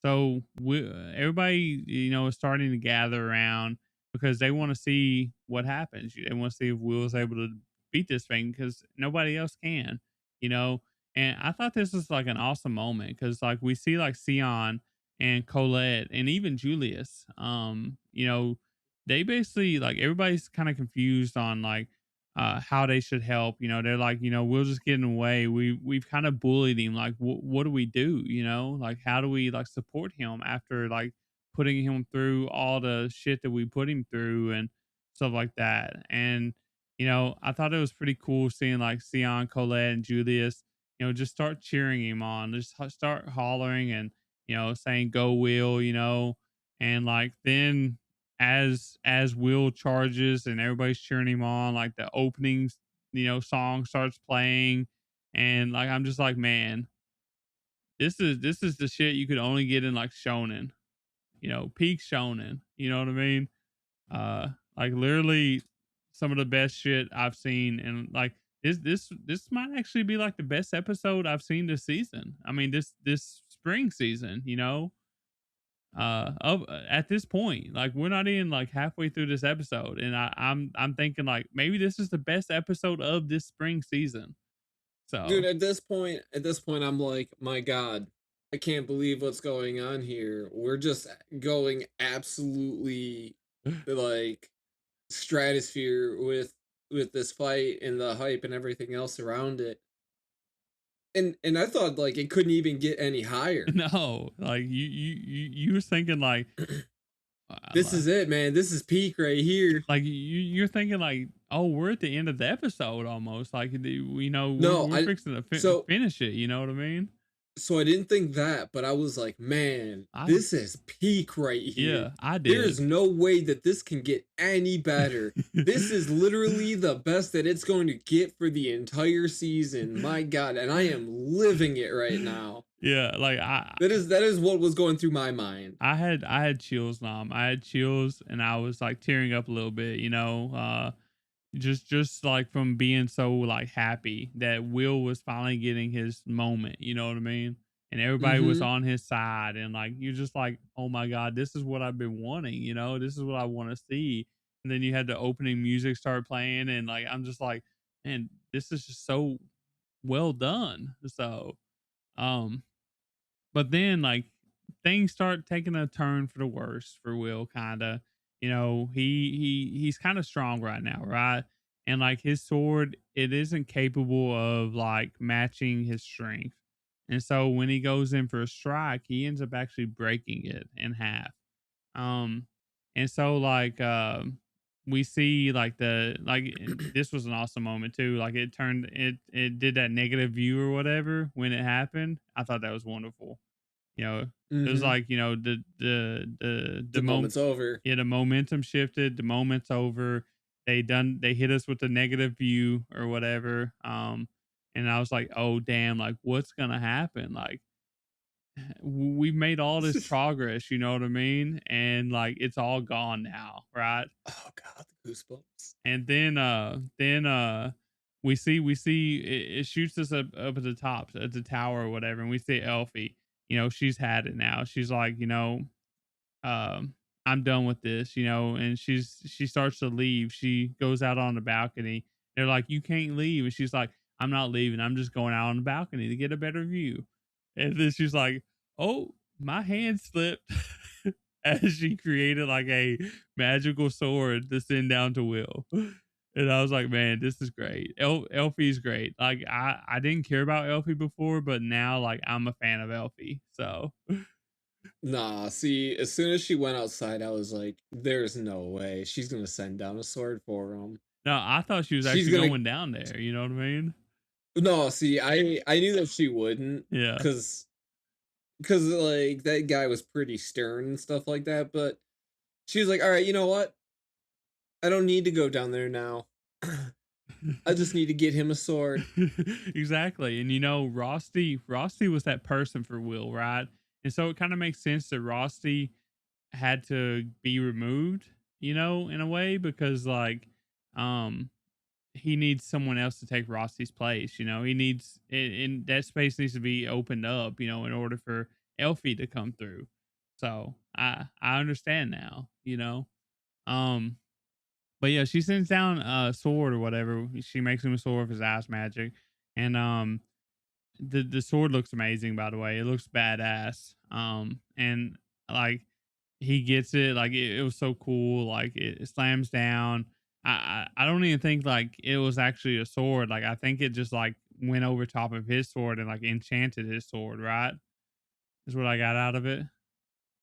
So everybody, is starting to gather around because they want to see what happens. They want to see if Will's able to beat this thing because nobody else can. And I thought this was like an awesome moment because like we see like Sion and Colette and even Julius, they basically like everybody's kind of confused on like how they should help. They're like, we'll just get in the way. We've kind of bullied him. Like, what do we do? Like how do we like support him after like putting him through all the shit that we put him through and stuff like that. And I thought it was pretty cool seeing like Sion, Colette, and Julius, just start cheering him on, just start hollering and, saying "Go Will," and like then as Will charges and everybody's cheering him on, like the opening, song starts playing, and like I'm just like, man, this is the shit you could only get in like shonen, peak shonen. You know what I mean? Like literally some of the best shit I've seen, and like this might actually be like the best episode I've seen this season. I mean this spring season, of at this point, like we're not even like halfway through this episode, and I'm thinking like maybe this is the best episode of this spring season. Dude, So at this point I'm like, my god, I can't believe what's going on here. We're just going absolutely like stratosphere with this fight and the hype and everything else around it. And I thought like it couldn't even get any higher. no, like you was thinking like This is it, man. This is peak right here. you're thinking like, oh, we're at the end of the episode almost. Like we're No, we're fixing to so finish it. You know what I mean? so I didn't think that, but I was like, man, I this is peak right here. Yeah, I There did. is no way that this can get any better. This is literally the best that it's going to get for the entire season. My god, and I am living it right now. Yeah, like I That is what was going through my mind. I had chills, Nom. I had chills, and I was like tearing up a little bit. Just like from being so like happy that Will was finally getting his moment, you know what I mean? And everybody was Mhm. on his side, and like you're just like, oh my god, this is what I've been wanting, this is what I want to see. And then you had the opening music start playing, and like I'm just like, man, this is just so well done. So um but then like things start taking a turn for the worse for Will kinda. He's kind of strong right now, right? And like his sword, it isn't capable of like matching his strength. And so when he goes in for a strike, he ends up actually breaking it in half. Um, and so like we see like this was an awesome moment too. Like it did that negative view or whatever when it happened. I thought that was wonderful. You know, it was Mhm. like, the The moment's over. yeah, the momentum shifted, the moment's over. They hit us with the negative view or whatever. And I was like, "Oh damn, like what's gonna happen?" Like we've made all this progress, you know what I mean? And like it's all gone now, right? Oh god, the goosebumps. And then we see it shoots us up at the top at the tower or whatever, and we see Elfie. She's had it now. She's like, um, I'm done with this, and she starts to leave. She goes out on the balcony. They're like, you can't leave. And she's like, I'm not leaving. I'm just going out on the balcony to get a better view. And then she's like, oh, my hand slipped as she created like a magical sword to send down to Will. And I was like, man, this is great. Elfie's great. Like I didn't care about Elfie before, but now like I'm a fan of Elfie. So Nah, see, as soon as she went outside, I was like, "There's no way she's gonna send down a sword for him. no, I thought she was She's actually gonna." going down there. You know what I mean? No, see, I knew that she wouldn't, Yeah. cause like that guy was pretty stern and stuff like that. But she was like, "All right, you know what? I don't need to go down there now. I just need to get him a sword." Exactly. And Rosti was that person for Will, right? And so it kind of makes sense that Rosti had to be removed, in a way because like um he needs someone else to take Rosti's place, he needs and that space needs to be opened up, in order for Elfie to come through. So I understand now, Um but yeah, she sends down a sword or whatever. She makes him a sword with his ass magic. And the sword looks amazing, by the way. It looks badass. And like he gets it, like it was so cool. Like it slams down. I don't even think like it was actually a sword. Like I think it just like went over top of his sword and like enchanted his sword, right? Is what I got out of it.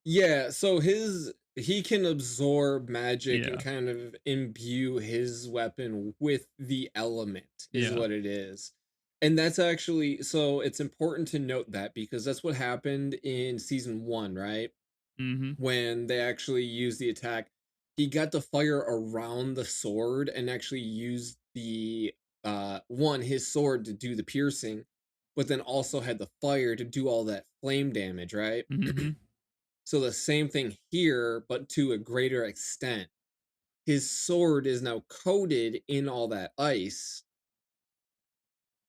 Yeah, so he can absorb magic and Yeah. kind of imbue his weapon with the element is Yeah. what it is. And that's actually, so it's important to note that because that's what happened in season 1, right? Mm-hmm. When they actually used the attack, he got to fire around the sword and actually used the one his sword to do the piercing, but then also had the fire to do all that flame damage, right? Mm-hmm. So the same thing here, but to a greater extent. His sword is now coated in all that ice,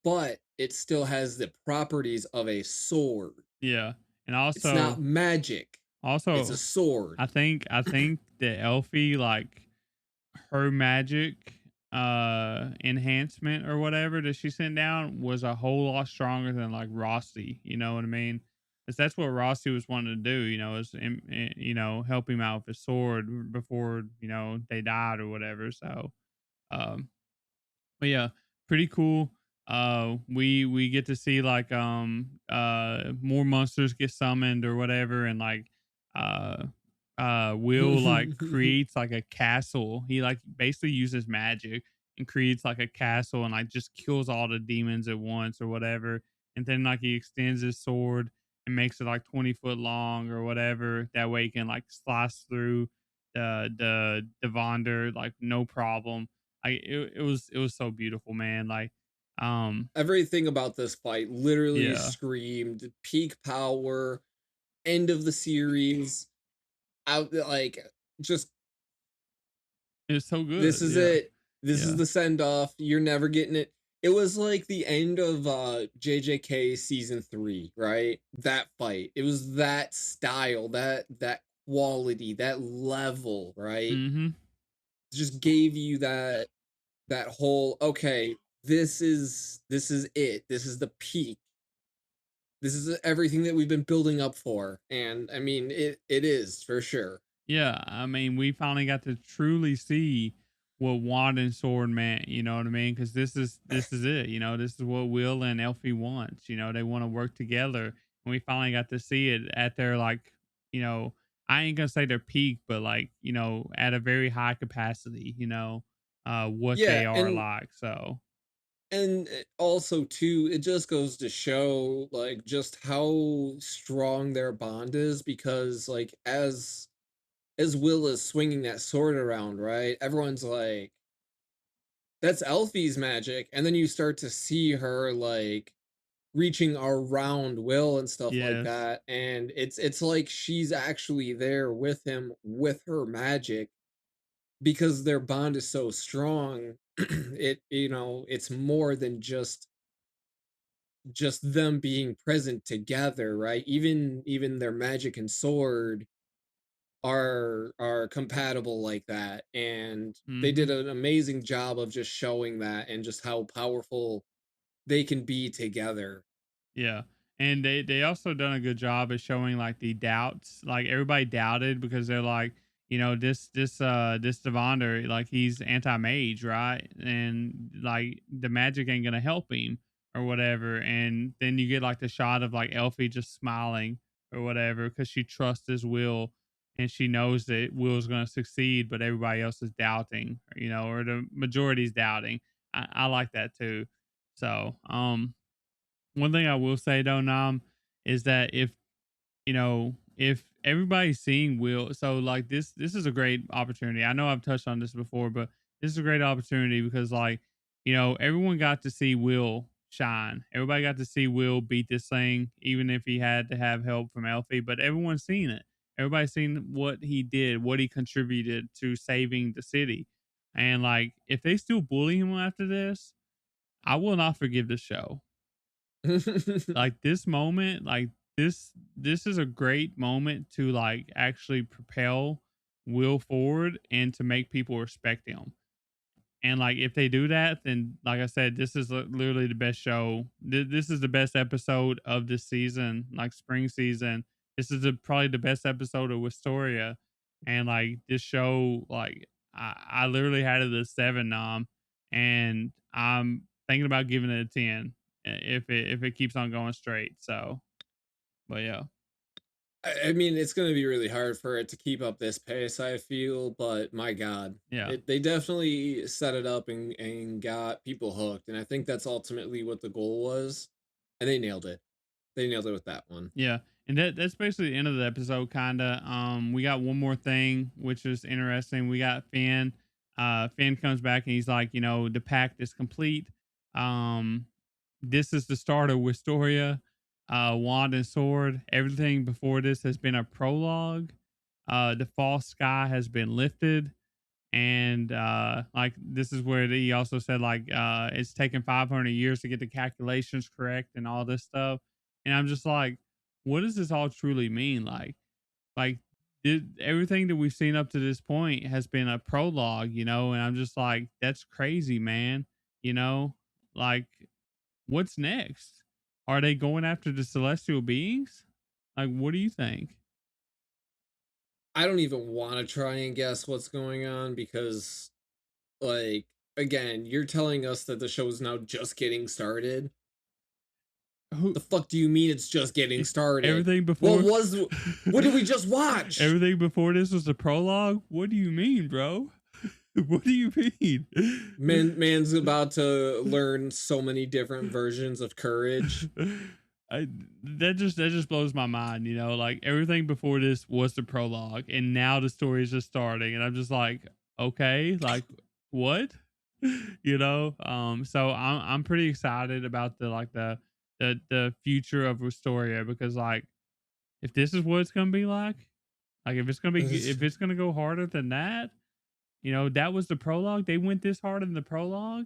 but it still has the properties of a sword. Yeah. And It's not also magic. It's a also sword. I think that Elfie like her magic enhancement or whatever that she sent down was a whole lot stronger than like Rossi, you know what I mean? Because that's what Rossi was wanting to do, is help him out with his sword before they died or whatever. So um but yeah, pretty cool. We get to see like more monsters get summoned or whatever, and like uh Will like creates like a castle. He like basically uses magic and creates like a castle and like just kills all the demons at once or whatever. And then like he extends his sword and makes it like 20 foot long or whatever. That way he can like slice through the Devonder like no problem. It was so beautiful, man. Like, Everything about this fight literally yeah, screamed peak power, end of the series, out like just it's so this good. is Yeah, it. This is yeah. the send off. You're never getting it. It was like the end of JJK season 3, right? That fight. It was that style, that quality, that level, right? Mm-hmm. Just gave you that whole okay, this is it. This is the peak. This is everything that we've been building up for. And I mean, it is for sure. Yeah, I mean, we finally got to truly see what wand and sword meant. You know what I mean? Because this is it. This is what Will and Elfie wants. They want to work together, and we finally got to see it at their like, you know, I ain't gonna say their peak, but like, at a very high capacity. What Yeah, they are and like. So And also too, it just goes to show like just how strong their bond is because like as Will is swinging that sword around, right? Everyone's like, that's Elfie's magic. And then you start to see her like reaching around Will and stuff like Yes. that. And it's like she's actually there with him with her magic because their bond is so strong. It's more than just them being present together, right? Even their magic and sword are compatible like that, and they did Mhm. an amazing job of just showing that and just how powerful they can be together. Yeah. And they also done a good job of showing like the doubts. Like everybody doubted because they're like, this Devander, like he's anti mage, right? And like the magic ain't gonna help him or whatever. And then you get like the shot of like Elfie just smiling or whatever because she trusts his will and she knows that Will's gonna succeed, but everybody else is doubting, or the majority's doubting. I like that too. So one thing I will say though, Nam, is that if everybody's seeing Will, so like this is a great opportunity. I know I've touched on this before, but this is a great opportunity because everyone got to see Will shine. Everybody got to see Will beat this thing, even if he had to have help from Elfie, but everyone's seen it. Everybody's seen what he did, what he contributed to saving the city. And like if they still bully him after this, I will not forgive the show. Like this moment, like this is a great moment to like actually propel Will forward and to make people respect him. And like if they do that, then like I said, this is literally the best show. This is the best episode of this season, like spring season. This is probably the best episode of Wistoria. And like this show, like I literally had it a 7 nom, and I'm thinking about giving it a 10 if it keeps on going straight. So, but yeah, I mean, it's going to be really hard for it to keep up this pace, I feel, but my God, yeah. they definitely set it up and got people hooked. And I think that's ultimately what the goal was. And they nailed it. They nailed it with that one. Yeah, and that's basically the end of the episode, kinda. We got one more thing, which is interesting. We got Finn. Finn comes back and he's like, the pact is complete. Um, this is the start of Wistoria. Wand and sword. Everything before this has been a prologue. The false sky has been lifted, and like this is where he also said like it's taken 500 years to get the calculations correct and all this stuff. And I'm just like, what does this all truly mean? Like everything that we've seen up to this point has been a prologue, and I'm just like, that's crazy, man. you know like, what's next? Are they going after the celestial beings? Like, what do you think? I don't even want to try and guess what's going on because, like, again, you're telling us that the show is now just getting started. Who The fuck do you mean it's just getting started? everything What before was what did we just watch? everything before this was the prologue? What do you mean, bro? What do you mean? Man's about to learn so many different versions of courage. I that just blows my mind, like everything before this was the prologue and now the story is just starting and I'm just like, okay, like what? So I'm pretty excited about the future of Restoria because like if this is what it's gonna be like if it's gonna go harder than that, that was the prologue. They went this hard in the prologue.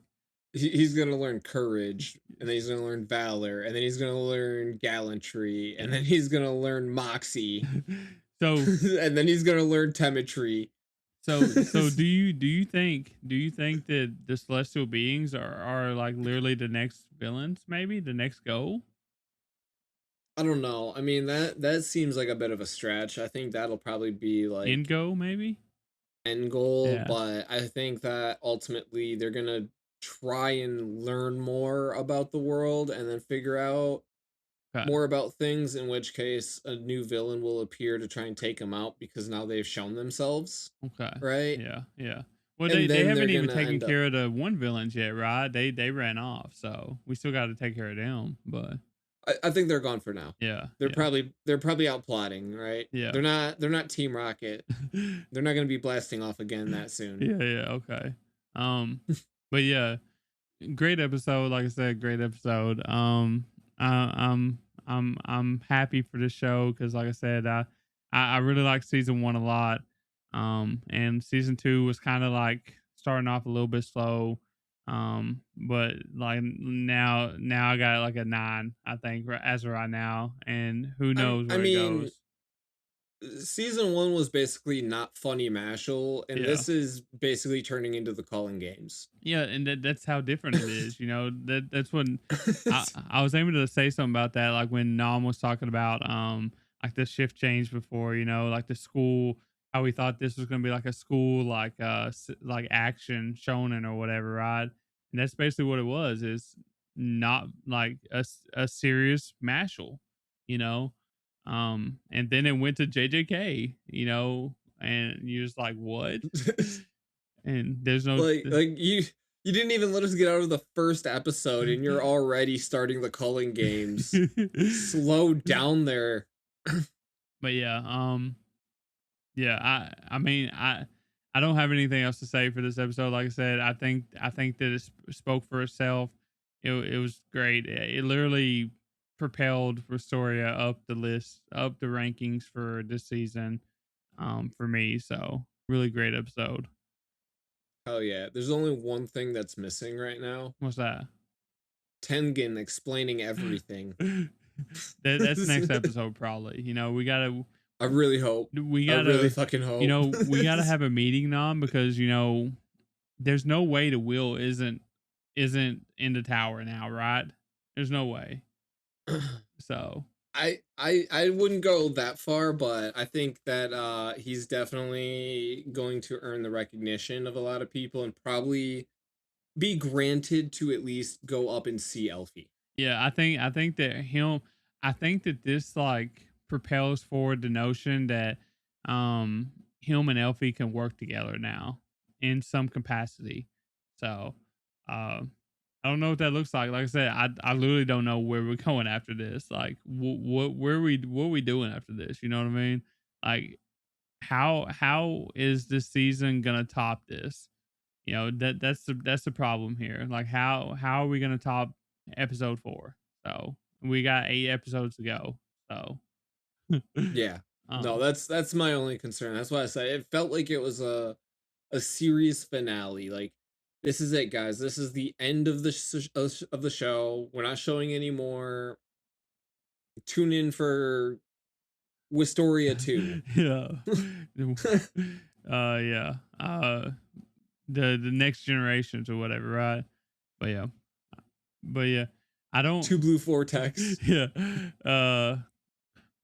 He's gonna learn courage, and then he's gonna learn valor, and then he's gonna learn gallantry, and then he's gonna learn moxie, so and then he's gonna learn temetry. so do you think that the celestial beings are like literally the next villains, maybe the next goal? I don't know. I mean that seems like a bit of a stretch. I think that'll probably be End like goal, maybe? end goal, Yeah. but I think that ultimately they're gonna try and learn more about the world and then figure out Okay. more about things, in which case a new villain will appear to try and take them out because now they've shown themselves, Okay. right? Yeah. Yeah. Well, and they then they're haven't even gonna taken end up. care of the one villains yet, right? They ran off, so we still got to take care of them. But I think they're gone for now. yeah, They're probably out plotting, right? yeah, They're not Team Rocket. yeah. They're not gonna be blasting off again that soon. Yeah, okay. Um, but yeah, great episode. Like I said, great episode. I'm happy for this show because, like I said, I really like season one a lot. And season two was kind of like starting off a little bit slow. But like now I got like a 9, I think, as of right now, and who knows I where it mean, goes. season one was basically not funny Mashal, and Yeah. this is basically turning into the calling games. Yeah, and that's how different it is. You know, that's when I was able to say something about that, like when Nam was talking about like the shift change before, you know, like the school, how we thought this was gonna be like a school like like action shonen or whatever, right? And that's basically what it was. Is not like a serious mashal, you know. And then it went to JJK, you know, and you're just like, what? And there's no like you didn't even let us get out of the first episode, and you're already starting the calling games. Slow down there. but yeah, yeah, I mean, I don't have anything else to say for this episode. Like I said, I think that it spoke for itself. It was great. It literally propelled Wistoria up the list, up the rankings for this season, for me. So really great episode. Oh yeah, there's only one thing that's missing right now. What's that? Tengen explaining everything. That's next episode probably. You know, we gotta I really hope. we I really gotta fucking you hope. know we gotta have a meeting now because you know there's no way the wheel isn't in the tower now, right? There's no way. So I wouldn't go that far, but I think that he's definitely going to earn the recognition of a lot of people and probably be granted to at least go up and see Elfie. yeah, I think that I think that this like propels forward the notion that him and Elfie can work together now in some capacity. So uh I don't know what that looks like. Like I said, I literally don't know where we're going after this. Like what are we doing after this? You know what I mean? Like how is this season gonna top this? You know, that's the problem here. Like how are we gonna top episode 4? So we got 8 episodes to go. So Yeah. No, um that's my only concern. That's why I said it felt like it was a series finale. Like, this is it, guys. This is the end of the show. We're not showing anymore. Tune in for Wistoria 2. yeah. Yeah. The next generations or whatever, right? But yeah. But yeah. I don't Two Blue Vortex. yeah.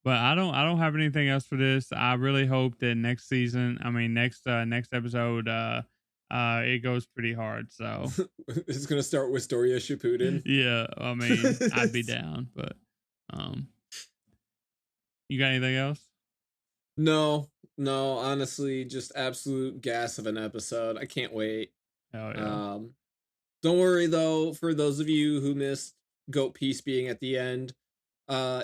But I don't have anything else for this. I really hope that next season, I mean next episode, it goes pretty hard. So It's gonna start Wistoria Shippuden. yeah, I mean I'd be down. But um, you got anything else? No, no, honestly, just absolute gas of an episode. I can't wait. Hell yeah. Don't worry though, for those of you who missed Goat Piece being at the end,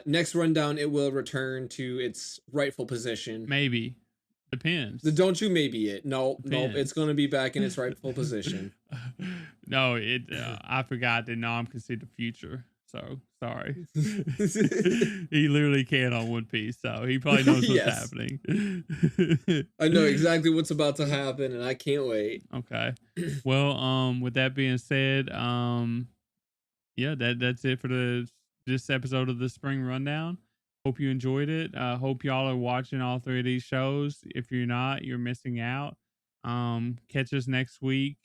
next rundown it will return to its rightful position. Maybe depends. Don't you maybe it? Nope, nope. It's Depends. going to be back in its rightful position. No, I forgot that Nam can see the future. So sorry. He literally can on One Piece, so he probably knows what's Yes. happening. I know exactly what's about to happen, and I can't wait. Okay. Well, with that being said, yeah, that's it for this episode of the Spring Rundown. Hope you enjoyed it. Hope y'all are watching all 3 of these shows. If you're not, you're missing out. Catch us next week.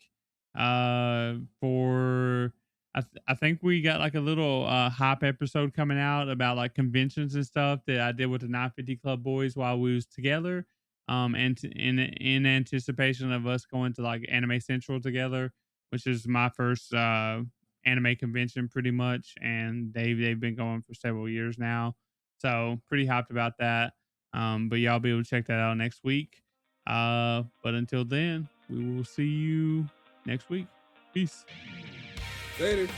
For I think we got like a little hype episode coming out about like conventions and stuff that I did with the 950 Club boys while we was together. And in anticipation of us going to like Anime Central together, which is my first anime convention pretty much, and they've been going for several years now. So pretty hyped about that. But y'all be able to check that out next week. But until then, we will see you next week. Peace. Later.